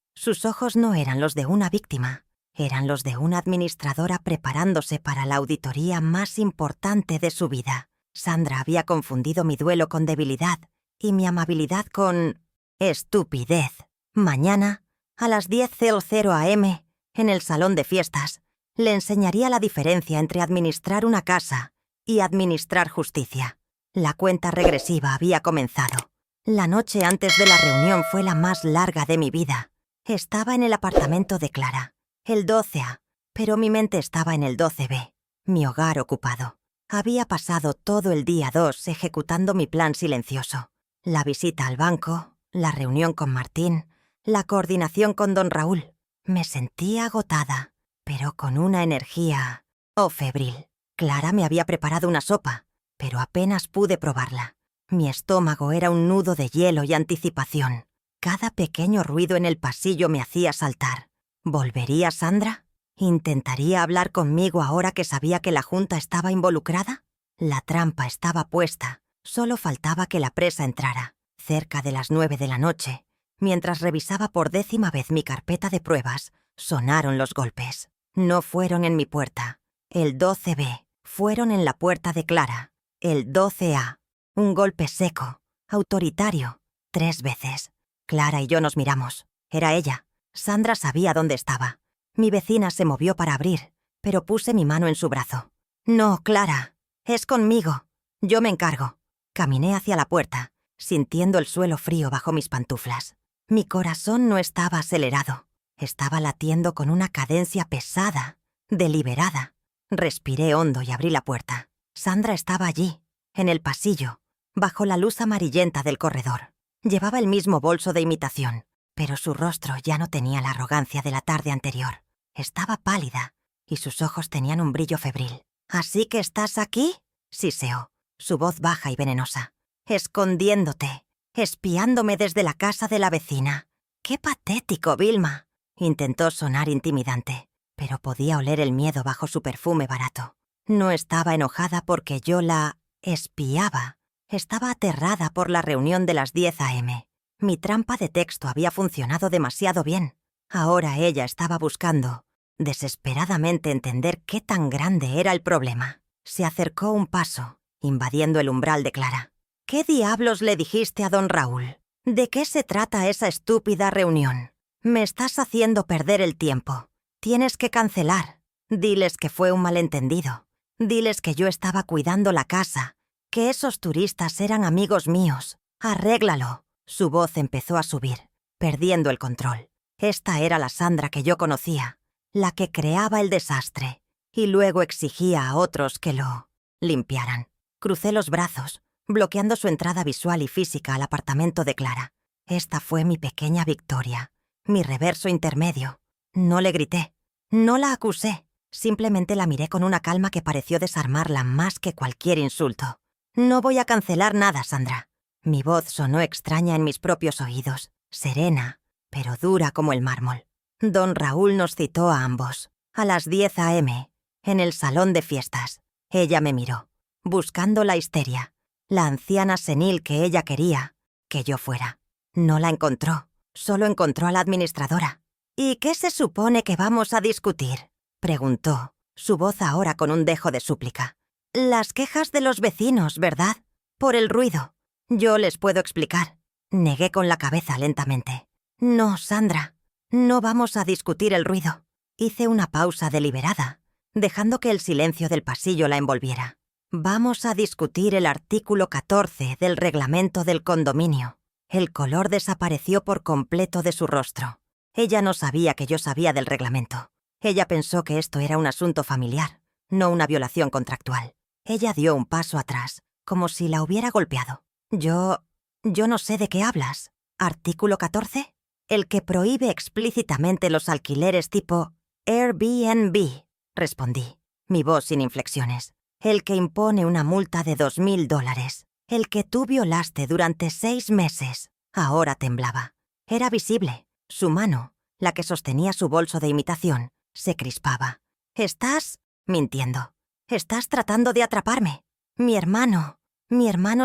no eran los de una víctima. Eran los de una administradora preparándose para la auditoría más importante de su vida. Sandra había confundido mi duelo con debilidad y mi amabilidad con Estupidez. Mañana, a las 10:00 am, en el salón de fiestas, le enseñaría la diferencia entre administrar una casa y administrar justicia. La cuenta regresiva había comenzado. La noche antes de la reunión fue la más larga de mi vida. Estaba en el apartamento de Clara, el 12A, pero mi mente estaba en el 12B, mi hogar ocupado. Había pasado todo el día 2 ejecutando mi plan silencioso. La visita al banco, la reunión con Martín, la coordinación con don Raúl. Me sentía agotada, pero con una energía febril. Clara me había preparado una sopa, pero apenas pude probarla. Mi estómago era un nudo de hielo y anticipación. Cada pequeño ruido en el pasillo me hacía saltar. ¿Volvería Sandra? ¿Intentaría hablar conmigo ahora que sabía que la junta estaba involucrada? La trampa estaba puesta. Solo faltaba que la presa entrara. Cerca de las 9 de la noche, mientras revisaba por 10ª vez mi carpeta de pruebas, sonaron los golpes. No fueron en mi puerta. El 12B. Fueron en la puerta de Clara. El 12A. Un golpe seco, autoritario, 3 veces. Clara y yo nos miramos. Era ella. Sandra sabía dónde estaba. Mi vecina se movió para abrir, pero puse mi mano en su brazo. «No, Clara. Es conmigo. Yo me encargo». Caminé hacia la puerta, sintiendo el suelo frío bajo mis pantuflas. Mi corazón no estaba acelerado. Estaba latiendo con una cadencia pesada, deliberada. Respiré hondo y abrí la puerta. Sandra estaba allí, en el pasillo, bajo la luz amarillenta del corredor. Llevaba el mismo bolso de imitación, pero su rostro ya no tenía la arrogancia de la tarde anterior. Estaba pálida y sus ojos tenían un brillo febril. «¿Así que estás aquí?», siseó, su voz baja y venenosa. «Escondiéndote, espiándome desde la casa de la vecina. ¡Qué patético, Vilma!». Intentó sonar intimidante, pero podía oler el miedo bajo su perfume barato. No estaba enojada porque yo la espiaba. Estaba aterrada por la reunión de las 10 am. Mi trampa de texto había funcionado demasiado bien. Ahora ella estaba buscando, desesperadamente, entender qué tan grande era el problema. Se acercó un paso, invadiendo el umbral de Clara. «¿Qué diablos le dijiste a don Raúl? ¿De qué se trata esa estúpida reunión? Me estás haciendo perder el tiempo. Tienes que cancelar. Diles que fue un malentendido. Diles que yo estaba cuidando la casa, que esos turistas eran amigos míos. Arréglalo». Su voz empezó a subir, perdiendo el control. Esta era la Sandra que yo conocía, la que creaba el desastre, y luego exigía a otros que lo limpiaran. Crucé los brazos, bloqueando su entrada visual y física al apartamento de Clara. Esta fue mi pequeña victoria, mi reverso intermedio. No le grité, no la acusé, simplemente la miré con una calma que pareció desarmarla más que cualquier insulto. «No voy a cancelar nada, Sandra». Mi voz sonó extraña en mis propios oídos, serena, pero dura como el mármol. Don Raúl nos citó a ambos, a las 10 am, en el salón de fiestas. Ella me miró, buscando la histeria, la anciana senil que ella quería que yo fuera. No la encontró, solo encontró a la administradora. «¿Y qué se supone que vamos a discutir?», preguntó, su voz ahora con un dejo de súplica. «Las quejas de los vecinos, ¿verdad? Por el ruido. Yo les puedo explicar». Negué con la cabeza lentamente. «No, Sandra, no vamos a discutir el ruido». Hice una pausa deliberada, dejando que el silencio del pasillo la envolviera. «Vamos a discutir el artículo 14 del reglamento del condominio». El color desapareció por completo de su rostro. Ella no sabía que yo sabía del reglamento. Ella pensó que esto era un asunto familiar, no una violación contractual. Ella dio un paso atrás, como si la hubiera golpeado. Yo no sé de qué hablas. ¿Artículo 14? El que prohíbe explícitamente los alquileres tipo Airbnb, respondí, mi voz sin inflexiones. El que impone una multa de $2.000. El que tú violaste durante 6 meses. Ahora temblaba. Era visible. Su mano, la que sostenía su bolso de imitación, se crispaba. «Estás mintiendo. Estás tratando de atraparme. Mi hermano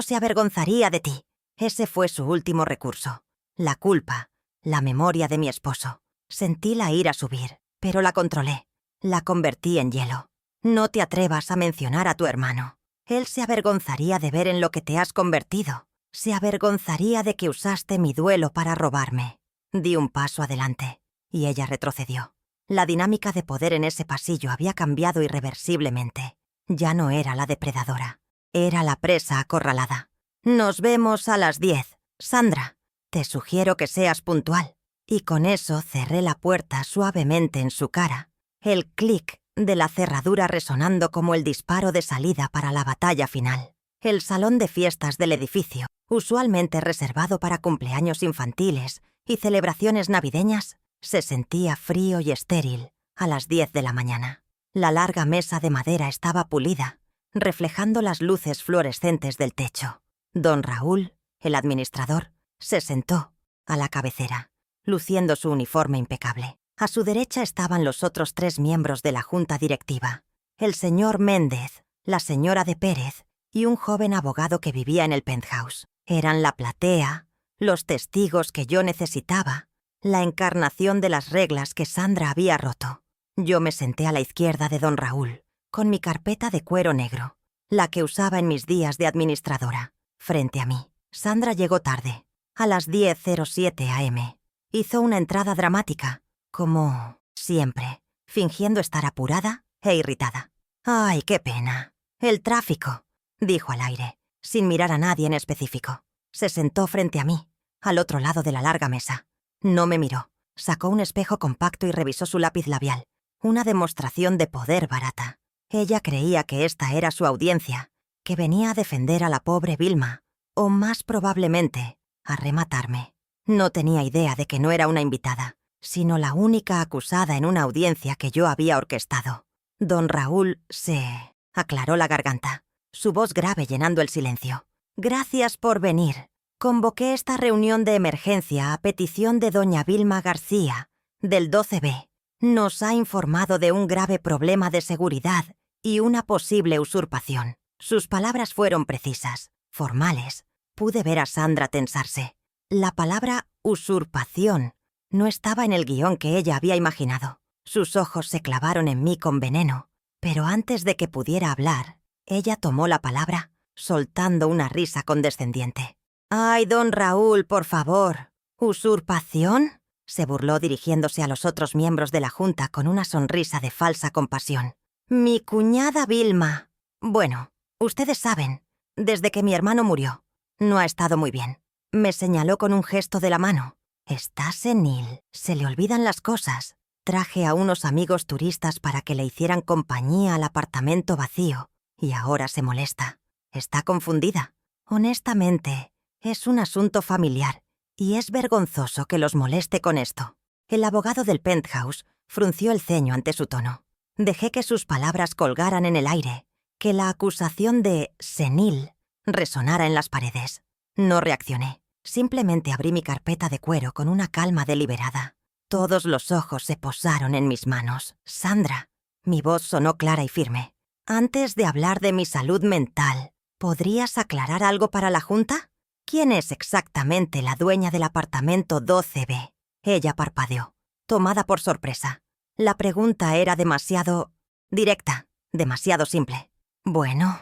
se avergonzaría de ti». Ese fue su último recurso. La culpa, la memoria de mi esposo. Sentí la ira subir, pero la controlé. La convertí en hielo. «No te atrevas a mencionar a tu hermano. Él se avergonzaría de ver en lo que te has convertido. Se avergonzaría de que usaste mi duelo para robarme. Di un paso adelante, y ella retrocedió. La dinámica de poder en ese pasillo había cambiado irreversiblemente. Ya no era la depredadora, era la presa acorralada. «Nos vemos a las 10. Sandra, te sugiero que seas puntual». Y con eso cerré la puerta suavemente en su cara, el clic de la cerradura resonando como el disparo de salida para la batalla final. El salón de fiestas del edificio, usualmente reservado para cumpleaños infantiles y celebraciones navideñas, se sentía frío y estéril a las 10 de la mañana. La larga mesa de madera estaba pulida, reflejando las luces fluorescentes del techo. Don Raúl, el administrador, se sentó a la cabecera, luciendo su uniforme impecable. A su derecha estaban los otros 3 miembros de la junta directiva: el señor Méndez, la señora de Pérez y un joven abogado que vivía en el penthouse. Eran la platea, los testigos que yo necesitaba, la encarnación de las reglas que Sandra había roto. Yo me senté a la izquierda de don Raúl, con mi carpeta de cuero negro, la que usaba en mis días de administradora, frente a mí. Sandra llegó tarde, a las 10:07 am. Hizo una entrada dramática, como siempre, fingiendo estar apurada e irritada. «Ay, qué pena. El tráfico», dijo al aire, sin mirar a nadie en específico. Se sentó frente a mí, al otro lado de la larga mesa. No me miró. Sacó un espejo compacto y revisó su lápiz labial. Una demostración de poder barata. Ella creía que esta era su audiencia, que venía a defender a la pobre Vilma, o más probablemente, a rematarme. No tenía idea de que no era una invitada, sino la única acusada en una audiencia que yo había orquestado. Don Raúl se aclaró la garganta, su voz grave llenando el silencio. «Gracias por venir. Convoqué esta reunión de emergencia a petición de doña Vilma García, del 12B. Nos ha informado de un grave problema de seguridad y una posible usurpación». Sus palabras fueron precisas, formales. Pude ver a Sandra tensarse. La palabra usurpación no estaba en el guión que ella había imaginado. Sus ojos se clavaron en mí con veneno, pero antes de que pudiera hablar, ella tomó la palabra, soltando una risa condescendiente. «Ay, don Raúl, por favor. ¿Usurpación?», se burló dirigiéndose a los otros miembros de la junta con una sonrisa de falsa compasión. «Mi cuñada Vilma. Bueno, ustedes saben, desde que mi hermano murió, no ha estado muy bien». Me señaló con un gesto de la mano. «Está senil. Se le olvidan las cosas. Traje a unos amigos turistas para que le hicieran compañía al apartamento vacío, y ahora se molesta. Está confundida. Honestamente, es un asunto familiar, y es vergonzoso que los moleste con esto». El abogado del penthouse frunció el ceño ante su tono. Dejé que sus palabras colgaran en el aire, que la acusación de senil resonara en las paredes. No reaccioné. Simplemente abrí mi carpeta de cuero con una calma deliberada. Todos los ojos se posaron en mis manos. «Sandra», mi voz sonó clara y firme. «Antes de hablar de mi salud mental, ¿podrías aclarar algo para la junta? ¿Quién es exactamente la dueña del apartamento 12B? Ella parpadeó, tomada por sorpresa. La pregunta era demasiado directa, demasiado simple. «Bueno,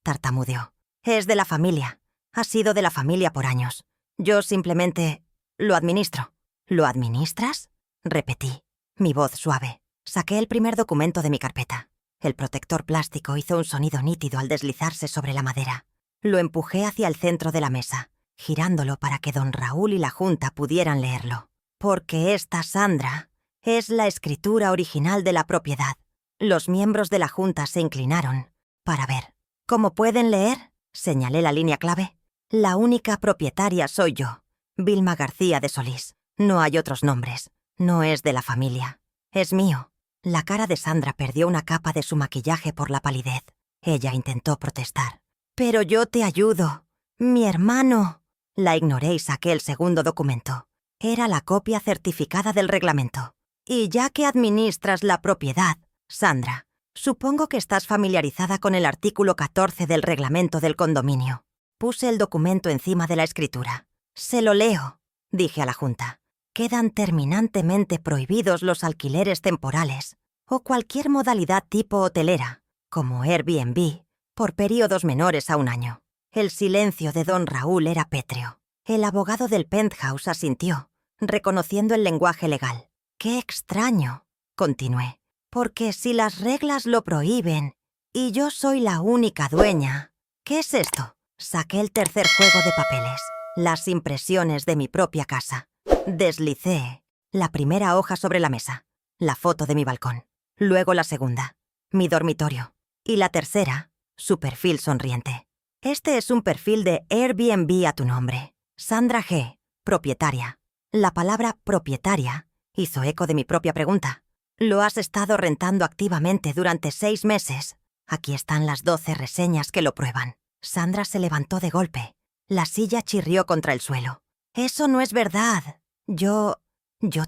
tartamudeó. «Es de la familia. Ha sido de la familia por años. Yo simplemente lo administro». «¿Lo administras?», repetí, mi voz suave. Saqué el primer documento de mi carpeta. El protector plástico hizo un sonido nítido al deslizarse sobre la madera. Lo empujé hacia el centro de la mesa, girándolo para que don Raúl y la junta pudieran leerlo. «Porque esta Sandra es la escritura original de la propiedad». Los miembros de la junta se inclinaron para ver. «¿Cómo pueden leer?», señalé la línea clave. «La única propietaria soy yo, Vilma García de Solís. No hay otros nombres. No es de la familia. Es mío». La cara de Sandra perdió una capa de su maquillaje por la palidez. Ella intentó protestar. «Pero yo te ayudo. Mi hermano». La ignoré y saqué el segundo documento. Era la copia certificada del reglamento. «Y ya que administras la propiedad, Sandra, supongo que estás familiarizada con el artículo 14 del reglamento del condominio». Puse el documento encima de la escritura. «Se lo leo», dije a la junta. «Quedan terminantemente prohibidos los alquileres temporales o cualquier modalidad tipo hotelera, como Airbnb, por periodos menores a 1 año. El silencio de don Raúl era pétreo. El abogado del penthouse asintió, reconociendo el lenguaje legal. «Qué extraño», continué, «porque si las reglas lo prohíben y yo soy la única dueña...» «¿Qué es esto?» Saqué el tercer juego de papeles, las impresiones de mi propia casa. Deslicé la primera hoja sobre la mesa, la foto de mi balcón, luego la segunda, mi dormitorio, y la tercera, su perfil sonriente. «Este es un perfil de Airbnb a tu nombre. Sandra G., propietaria». La palabra propietaria hizo eco de mi propia pregunta. «¿Lo has estado rentando activamente durante 6 meses? Aquí están las 12 reseñas que lo prueban». Sandra se levantó de golpe. La silla chirrió contra el suelo. «Eso no es verdad. Yo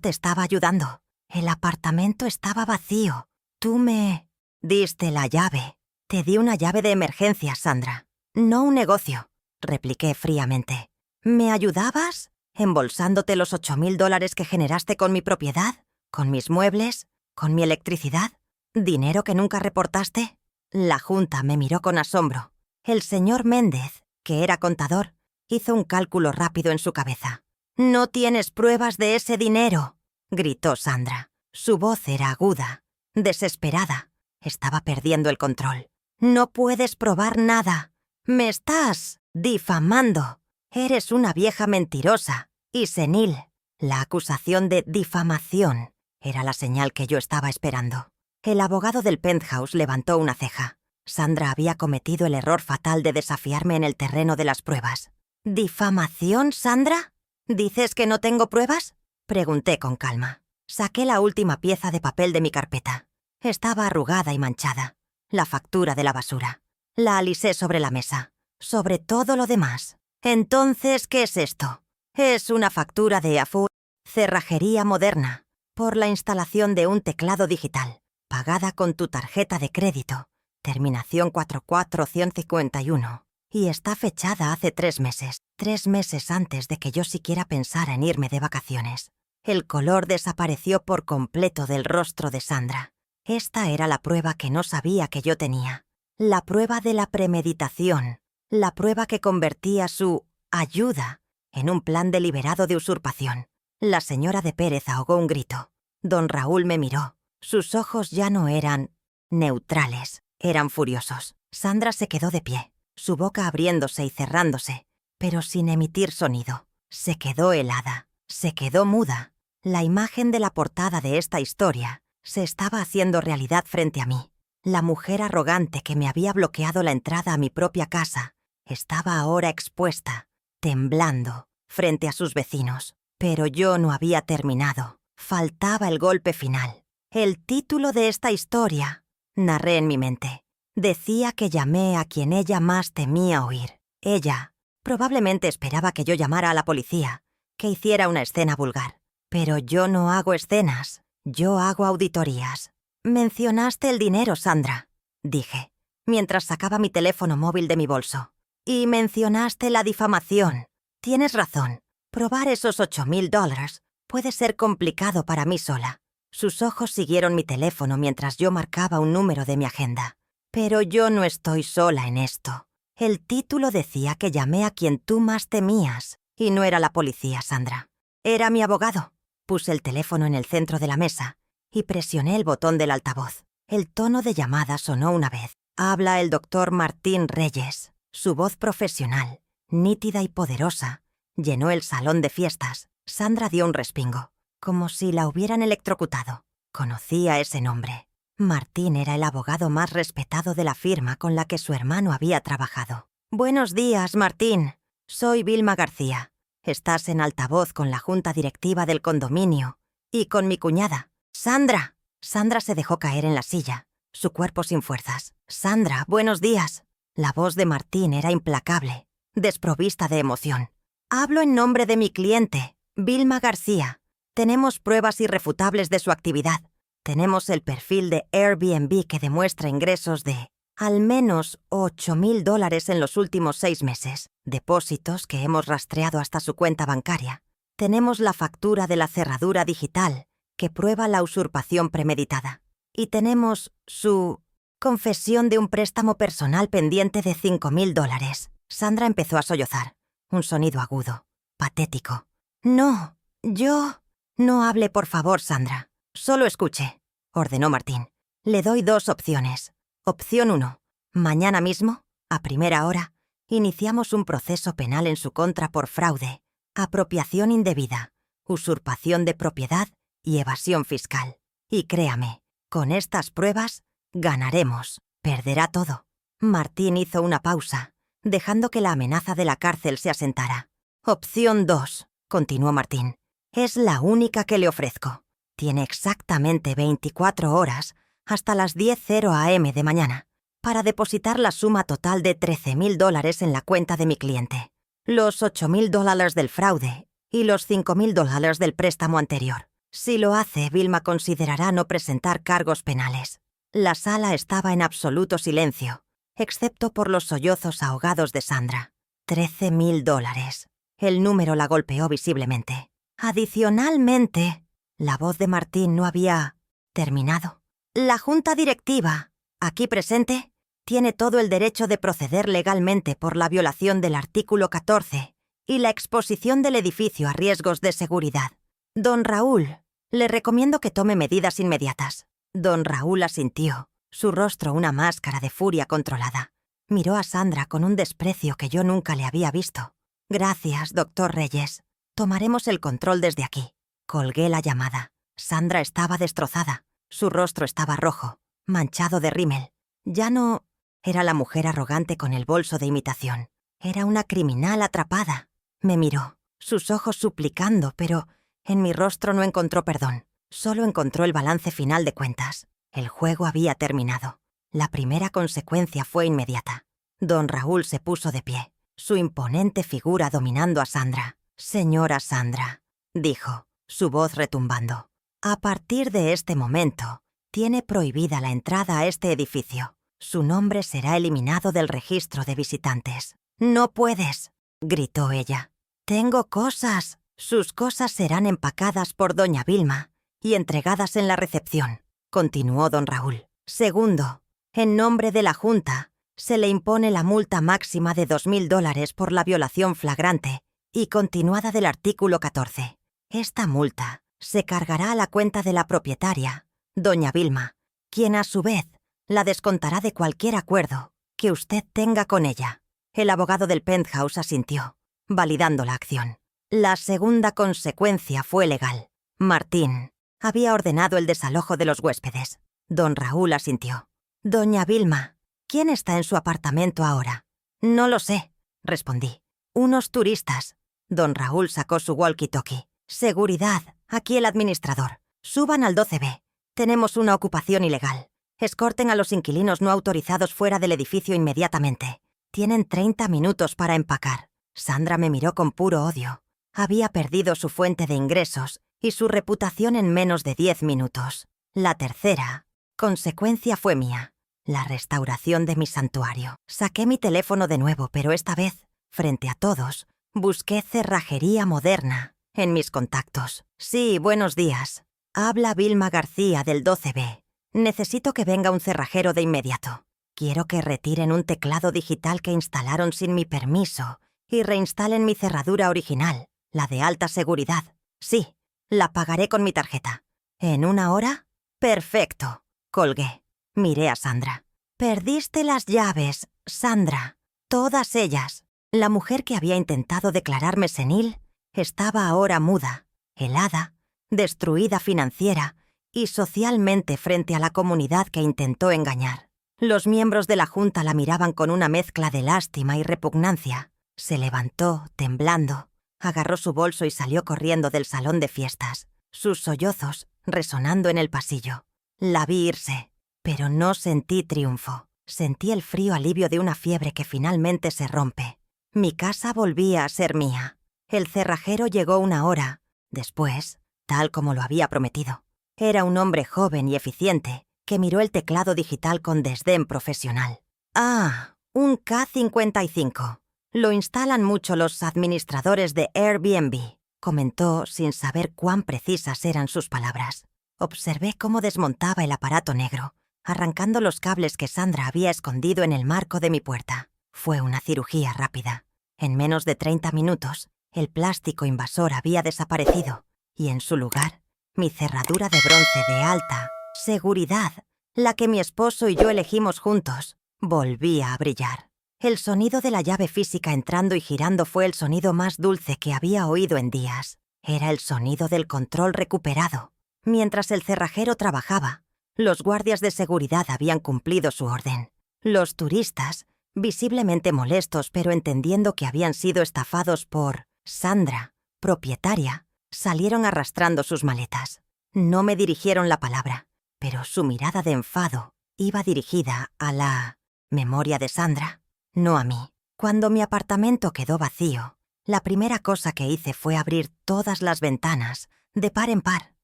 te estaba ayudando. El apartamento estaba vacío. Tú me diste la llave. Te di una llave de emergencia, Sandra. No un negocio», repliqué fríamente. «¿Me ayudabas? ¿Embolsándote los $8,000 que generaste con mi propiedad? ¿Con mis muebles? ¿Con mi electricidad? ¿Dinero que nunca reportaste?» La junta me miró con asombro. El señor Méndez, que era contador, hizo un cálculo rápido en su cabeza. «No tienes pruebas de ese dinero», gritó Sandra. Su voz era aguda, desesperada. Estaba perdiendo el control. «No puedes probar nada. Me estás difamando. Eres una vieja mentirosa y senil». La acusación de difamación era la señal que yo estaba esperando. El abogado del penthouse levantó una ceja. Sandra había cometido el error fatal de desafiarme en el terreno de las pruebas. «¿Difamación, Sandra? ¿Dices que no tengo pruebas?», pregunté con calma. Saqué la última pieza de papel de mi carpeta. Estaba arrugada y manchada. La factura de la basura. La alisé sobre la mesa. Sobre todo lo demás. «Entonces, ¿qué es esto?» «Es una factura de AFU, cerrajería moderna, por la instalación de un teclado digital, pagada con tu tarjeta de crédito, terminación 44151, y está fechada hace 3 meses, 3 meses antes de que yo siquiera pensara en irme de vacaciones». El color desapareció por completo del rostro de Sandra. Esta era la prueba que no sabía que yo tenía. La prueba de la premeditación. La prueba que convertía su ayuda en un plan deliberado de usurpación. La señora de Pérez ahogó un grito. Don Raúl me miró. Sus ojos ya no eran neutrales, eran furiosos. Sandra se quedó de pie, su boca abriéndose y cerrándose, pero sin emitir sonido. Se quedó helada, se quedó muda. La imagen de la portada de esta historia se estaba haciendo realidad frente a mí. La mujer arrogante que me había bloqueado la entrada a mi propia casa estaba ahora expuesta, temblando, frente a sus vecinos. Pero yo no había terminado. Faltaba el golpe final. El título de esta historia, narré en mi mente, decía que llamé a quien ella más temía oír. Ella probablemente esperaba que yo llamara a la policía, que hiciera una escena vulgar. Pero yo no hago escenas, yo hago auditorías. «Mencionaste el dinero, Sandra», dije, mientras sacaba mi teléfono móvil de mi bolso. «Y mencionaste la difamación. Tienes razón. Probar esos $8,000 puede ser complicado para mí sola». Sus ojos siguieron mi teléfono mientras yo marcaba un número de mi agenda. «Pero yo no estoy sola en esto. El título decía que llamé a quien tú más temías, y no era la policía, Sandra. Era mi abogado». Puse el teléfono en el centro de la mesa y presioné el botón del altavoz. El tono de llamada sonó una vez. «Habla el doctor Martín Reyes». Su voz profesional, nítida y poderosa, llenó el salón de fiestas. Sandra dio un respingo, como si la hubieran electrocutado. Conocía ese nombre. Martín era el abogado más respetado de la firma con la que su hermano había trabajado. «Buenos días, Martín. Soy Vilma García. Estás en altavoz con la junta directiva del condominio y con mi cuñada, Sandra». Sandra se dejó caer en la silla, su cuerpo sin fuerzas. «Sandra, buenos días». La voz de Martín era implacable, desprovista de emoción. «Hablo en nombre de mi cliente, Vilma García. Tenemos pruebas irrefutables de su actividad. Tenemos el perfil de Airbnb que demuestra ingresos de al menos $8,000 en los últimos 6 meses, depósitos que hemos rastreado hasta su cuenta bancaria. Tenemos la factura de la cerradura digital que prueba la usurpación premeditada. Y tenemos su confesión de un préstamo personal pendiente de $5,000. Sandra empezó a sollozar. Un sonido agudo, patético. No, yo... No hable, por favor, Sandra. Solo escuche, ordenó Martín. Le doy 2 opciones. Opción 1. Mañana mismo, a primera hora, iniciamos un proceso penal en su contra por fraude, apropiación indebida, usurpación de propiedad y evasión fiscal. Y créame, con estas pruebas, ganaremos. Perderá todo. Martín hizo una pausa, dejando que la amenaza de la cárcel se asentara. Opción 2, continuó Martín. Es la única que le ofrezco. Tiene exactamente 24 horas hasta las 10:00 a.m. de mañana para depositar la suma total de $13,000 en la cuenta de mi cliente, los $8,000 del fraude y los $5,000 del préstamo anterior. Si lo hace, Vilma considerará no presentar cargos penales. La sala estaba en absoluto silencio, excepto por los sollozos ahogados de Sandra. $13,000. El número la golpeó visiblemente. Adicionalmente, la voz de Martín no había terminado. La junta directiva, aquí presente, tiene todo el derecho de proceder legalmente por la violación del artículo 14 y la exposición del edificio a riesgos de seguridad. Don Raúl, le recomiendo que tome medidas inmediatas. Don Raúl asintió, su rostro una máscara de furia controlada. Miró a Sandra con un desprecio que yo nunca le había visto. Gracias, doctor Reyes. Tomaremos el control desde aquí. Colgué la llamada. Sandra estaba destrozada. Su rostro estaba rojo, manchado de rímel. Ya no era la mujer arrogante con el bolso de imitación. Era una criminal atrapada. Me miró, sus ojos suplicando, pero en mi rostro no encontró perdón. Solo encontró el balance final de cuentas. El juego había terminado. La primera consecuencia fue inmediata. Don Raúl se puso de pie, su imponente figura dominando a Sandra. «Señora Sandra», dijo, su voz retumbando, «a partir de este momento, tiene prohibida la entrada a este edificio. Su nombre será eliminado del registro de visitantes». «No puedes», gritó ella. «Tengo cosas». «Sus cosas serán empacadas por doña Vilma y entregadas en la recepción», continuó don Raúl. «Segundo, en nombre de la Junta, se le impone la multa máxima de $2,000 por la violación flagrante y continuada del artículo 14. Esta multa se cargará a la cuenta de la propietaria, doña Vilma, quien a su vez la descontará de cualquier acuerdo que usted tenga con ella». El abogado del penthouse asintió, validando la acción. La segunda consecuencia fue legal. Martín había ordenado el desalojo de los huéspedes. Don Raúl asintió. «Doña Vilma, ¿quién está en su apartamento ahora?» «No lo sé», respondí. «Unos turistas». Don Raúl sacó su walkie-talkie. «Seguridad, aquí el administrador. Suban al 12B. Tenemos una ocupación ilegal. Escorten a los inquilinos no autorizados fuera del edificio inmediatamente. Tienen 30 minutos para empacar». Sandra me miró con puro odio. Había perdido su fuente de ingresos y su reputación en menos de 10 minutos. La tercera consecuencia fue mía. La restauración de mi santuario. Saqué mi teléfono de nuevo, pero esta vez, frente a todos, busqué cerrajería moderna en mis contactos. «Sí, buenos días. Habla Vilma García del 12B. Necesito que venga un cerrajero de inmediato. Quiero que retiren un teclado digital que instalaron sin mi permiso y reinstalen mi cerradura original, la de alta seguridad. Sí, la pagaré con mi tarjeta. ¿En 1 hora? Perfecto». Colgué. Miré a Sandra. «Perdiste las llaves, Sandra. Todas ellas». La mujer que había intentado declararme senil estaba ahora muda, helada, destruida financiera y socialmente frente a la comunidad que intentó engañar. Los miembros de la Junta la miraban con una mezcla de lástima y repugnancia. Se levantó, temblando, agarró su bolso y salió corriendo del salón de fiestas, sus sollozos resonando en el pasillo. La vi irse, pero no sentí triunfo. Sentí el frío alivio de una fiebre que finalmente se rompe. Mi casa volvía a ser mía. El cerrajero llegó 1 hora después, tal como lo había prometido. Era un hombre joven y eficiente que miró el teclado digital con desdén profesional. «Ah, un K55. Lo instalan mucho los administradores de Airbnb», comentó sin saber cuán precisas eran sus palabras. Observé cómo desmontaba el aparato negro, arrancando los cables que Sandra había escondido en el marco de mi puerta. Fue una cirugía rápida. En menos de 30 minutos, el plástico invasor había desaparecido y en su lugar, mi cerradura de bronce de alta seguridad, la que mi esposo y yo elegimos juntos, volvía a brillar. El sonido de la llave física entrando y girando fue el sonido más dulce que había oído en días. Era el sonido del control recuperado. Mientras el cerrajero trabajaba, los guardias de seguridad habían cumplido su orden. Los turistas, visiblemente molestos pero entendiendo que habían sido estafados por Sandra, propietaria, salieron arrastrando sus maletas. No me dirigieron la palabra, pero su mirada de enfado iba dirigida a la memoria de Sandra, no a mí. Cuando mi apartamento quedó vacío, la primera cosa que hice fue abrir todas las ventanas, de par en par.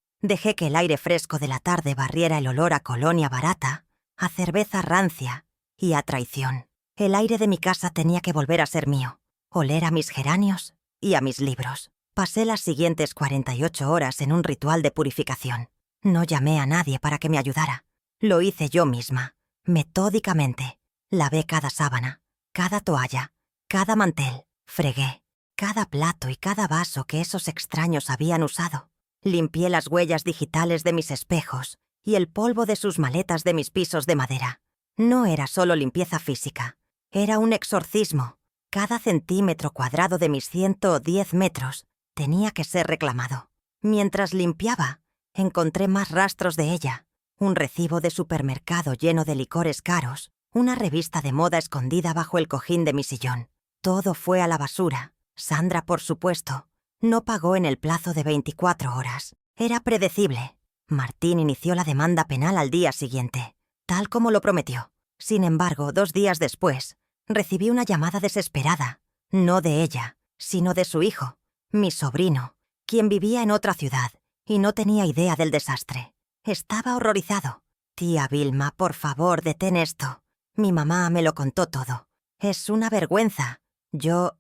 Dejé que el aire fresco de la tarde barriera el olor a colonia barata, a cerveza rancia y a traición. El aire de mi casa tenía que volver a ser mío, oler a mis geranios y a mis libros. Pasé las siguientes 48 horas en un ritual de purificación. No llamé a nadie para que me ayudara. Lo hice yo misma, metódicamente. Lavé cada sábana, cada toalla, cada mantel. Fregué cada plato y cada vaso que esos extraños habían usado. Limpié las huellas digitales de mis espejos y el polvo de sus maletas de mis pisos de madera. No era solo limpieza física, era un exorcismo. Cada centímetro cuadrado de mis 110 metros tenía que ser reclamado. Mientras limpiaba, encontré más rastros de ella. Un recibo de supermercado lleno de licores caros, una revista de moda escondida bajo el cojín de mi sillón. Todo fue a la basura. Sandra, por supuesto, no pagó en el plazo de 24 horas. Era predecible. Martín inició la demanda penal al día siguiente, tal como lo prometió. Sin embargo, 2 días después, recibí una llamada desesperada, no de ella, sino de su hijo, mi sobrino, quien vivía en otra ciudad y no tenía idea del desastre. Estaba horrorizado. «Tía Vilma, por favor, detén esto. Mi mamá me lo contó todo. Es una vergüenza. Yo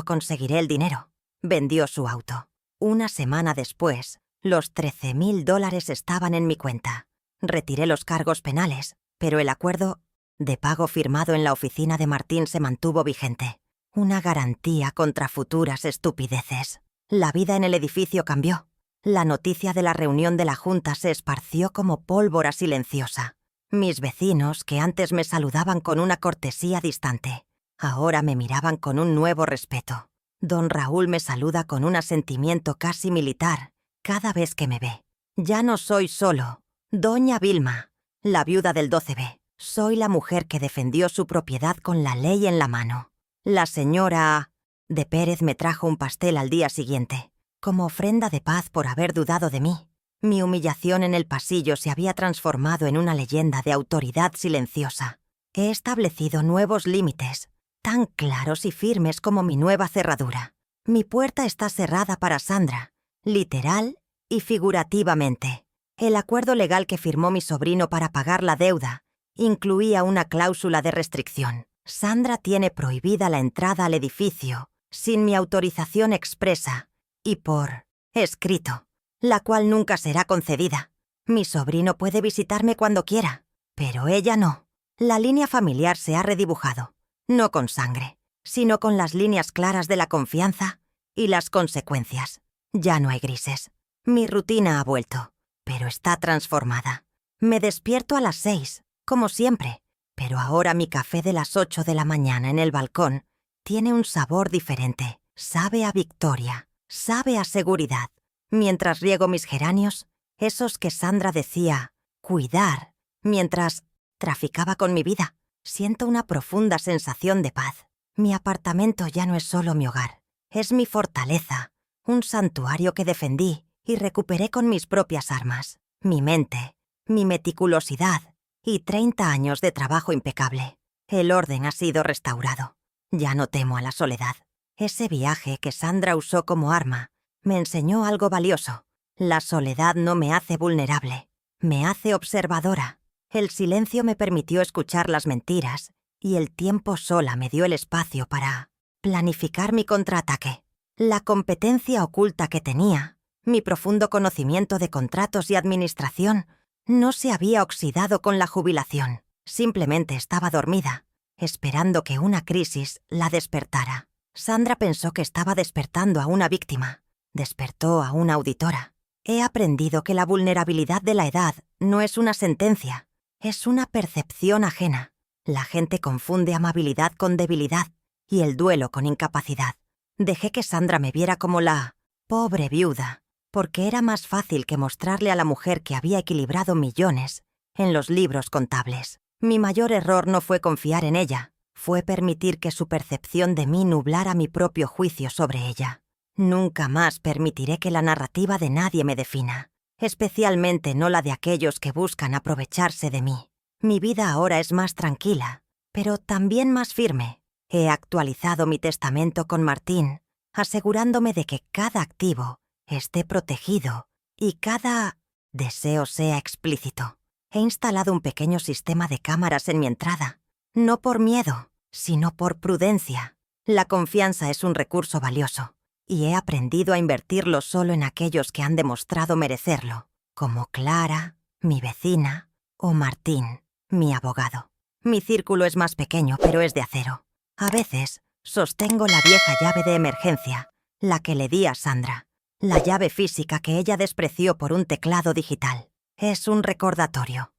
conseguiré el dinero». Vendió su auto. Una semana después, los $13,000 estaban en mi cuenta. Retiré los cargos penales, pero el acuerdo de pago firmado en la oficina de Martín se mantuvo vigente. Una garantía contra futuras estupideces. La vida en el edificio cambió. La noticia de la reunión de la junta se esparció como pólvora silenciosa. Mis vecinos, que antes me saludaban con una cortesía distante, ahora me miraban con un nuevo respeto. Don Raúl me saluda con un asentimiento casi militar cada vez que me ve. Ya no soy solo Doña Vilma, la viuda del 12B. Soy la mujer que defendió su propiedad con la ley en la mano. La señora de Pérez me trajo un pastel al día siguiente, como ofrenda de paz por haber dudado de mí. Mi humillación en el pasillo se había transformado en una leyenda de autoridad silenciosa. He establecido nuevos límites, tan claros y firmes como mi nueva cerradura. Mi puerta está cerrada para Sandra, literal y figurativamente. El acuerdo legal que firmó mi sobrino para pagar la deuda incluía una cláusula de restricción. Sandra tiene prohibida la entrada al edificio sin mi autorización expresa y por escrito, la cual nunca será concedida. Mi sobrino puede visitarme cuando quiera, pero ella no. La línea familiar se ha redibujado, no con sangre, sino con las líneas claras de la confianza y las consecuencias. Ya no hay grises. Mi rutina ha vuelto, pero está transformada. Me despierto a las 6, como siempre, pero ahora mi café de las 8 de la mañana en el balcón tiene un sabor diferente. Sabe a victoria, sabe a seguridad. Mientras riego mis geranios, esos que Sandra decía cuidar, mientras traficaba con mi vida, siento una profunda sensación de paz. Mi apartamento ya no es solo mi hogar, es mi fortaleza, un santuario que defendí y recuperé con mis propias armas. Mi mente, mi meticulosidad y 30 años de trabajo impecable. El orden ha sido restaurado. Ya no temo a la soledad. Ese viaje que Sandra usó como arma me enseñó algo valioso. La soledad no me hace vulnerable, me hace observadora. El silencio me permitió escuchar las mentiras y el tiempo sola me dio el espacio para planificar mi contraataque. La competencia oculta que tenía, mi profundo conocimiento de contratos y administración, no se había oxidado con la jubilación. Simplemente estaba dormida. esperando que una crisis la despertara. Sandra pensó que estaba despertando a una víctima. Despertó a una auditora. He aprendido que la vulnerabilidad de la edad no es una sentencia, es una percepción ajena. La gente confunde amabilidad con debilidad y el duelo con incapacidad. Dejé que Sandra me viera como la pobre viuda, porque era más fácil que mostrarle a la mujer que había equilibrado millones en los libros contables. Mi mayor error no fue confiar en ella, fue permitir que su percepción de mí nublara mi propio juicio sobre ella. Nunca más permitiré que la narrativa de nadie me defina, especialmente no la de aquellos que buscan aprovecharse de mí. Mi vida ahora es más tranquila, pero también más firme. He actualizado mi testamento con Martín, asegurándome de que cada activo esté protegido y cada deseo sea explícito. He instalado un pequeño sistema de cámaras en mi entrada, no por miedo, sino por prudencia. La confianza es un recurso valioso, y he aprendido a invertirlo solo en aquellos que han demostrado merecerlo, como Clara, mi vecina, o Martín, mi abogado. Mi círculo es más pequeño, pero es de acero. A veces sostengo la vieja llave de emergencia, la que le di a Sandra, la llave física que ella despreció por un teclado digital. Es un recordatorio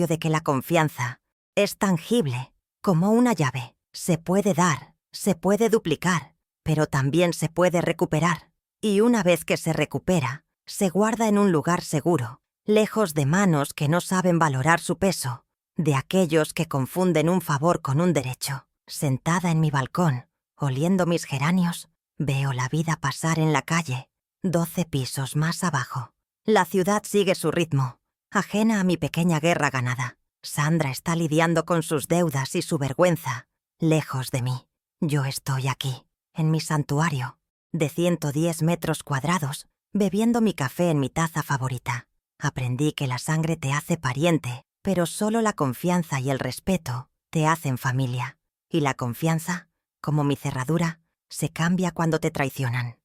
de que la confianza es tangible, como una llave. Se puede dar, se puede duplicar, pero también se puede recuperar. Y una vez que se recupera, se guarda en un lugar seguro, lejos de manos que no saben valorar su peso, de aquellos que confunden un favor con un derecho. Sentada en mi balcón, oliendo mis geranios, veo la vida pasar en la calle, 12 pisos más abajo. La ciudad sigue su ritmo, ajena a mi pequeña guerra ganada. Sandra está lidiando con sus deudas y su vergüenza, lejos de mí. Yo estoy aquí, en mi santuario, de 110 metros cuadrados, bebiendo mi café en mi taza favorita. Aprendí que la sangre te hace pariente, pero solo la confianza y el respeto te hacen familia. Y la confianza, como mi cerradura, se cambia cuando te traicionan.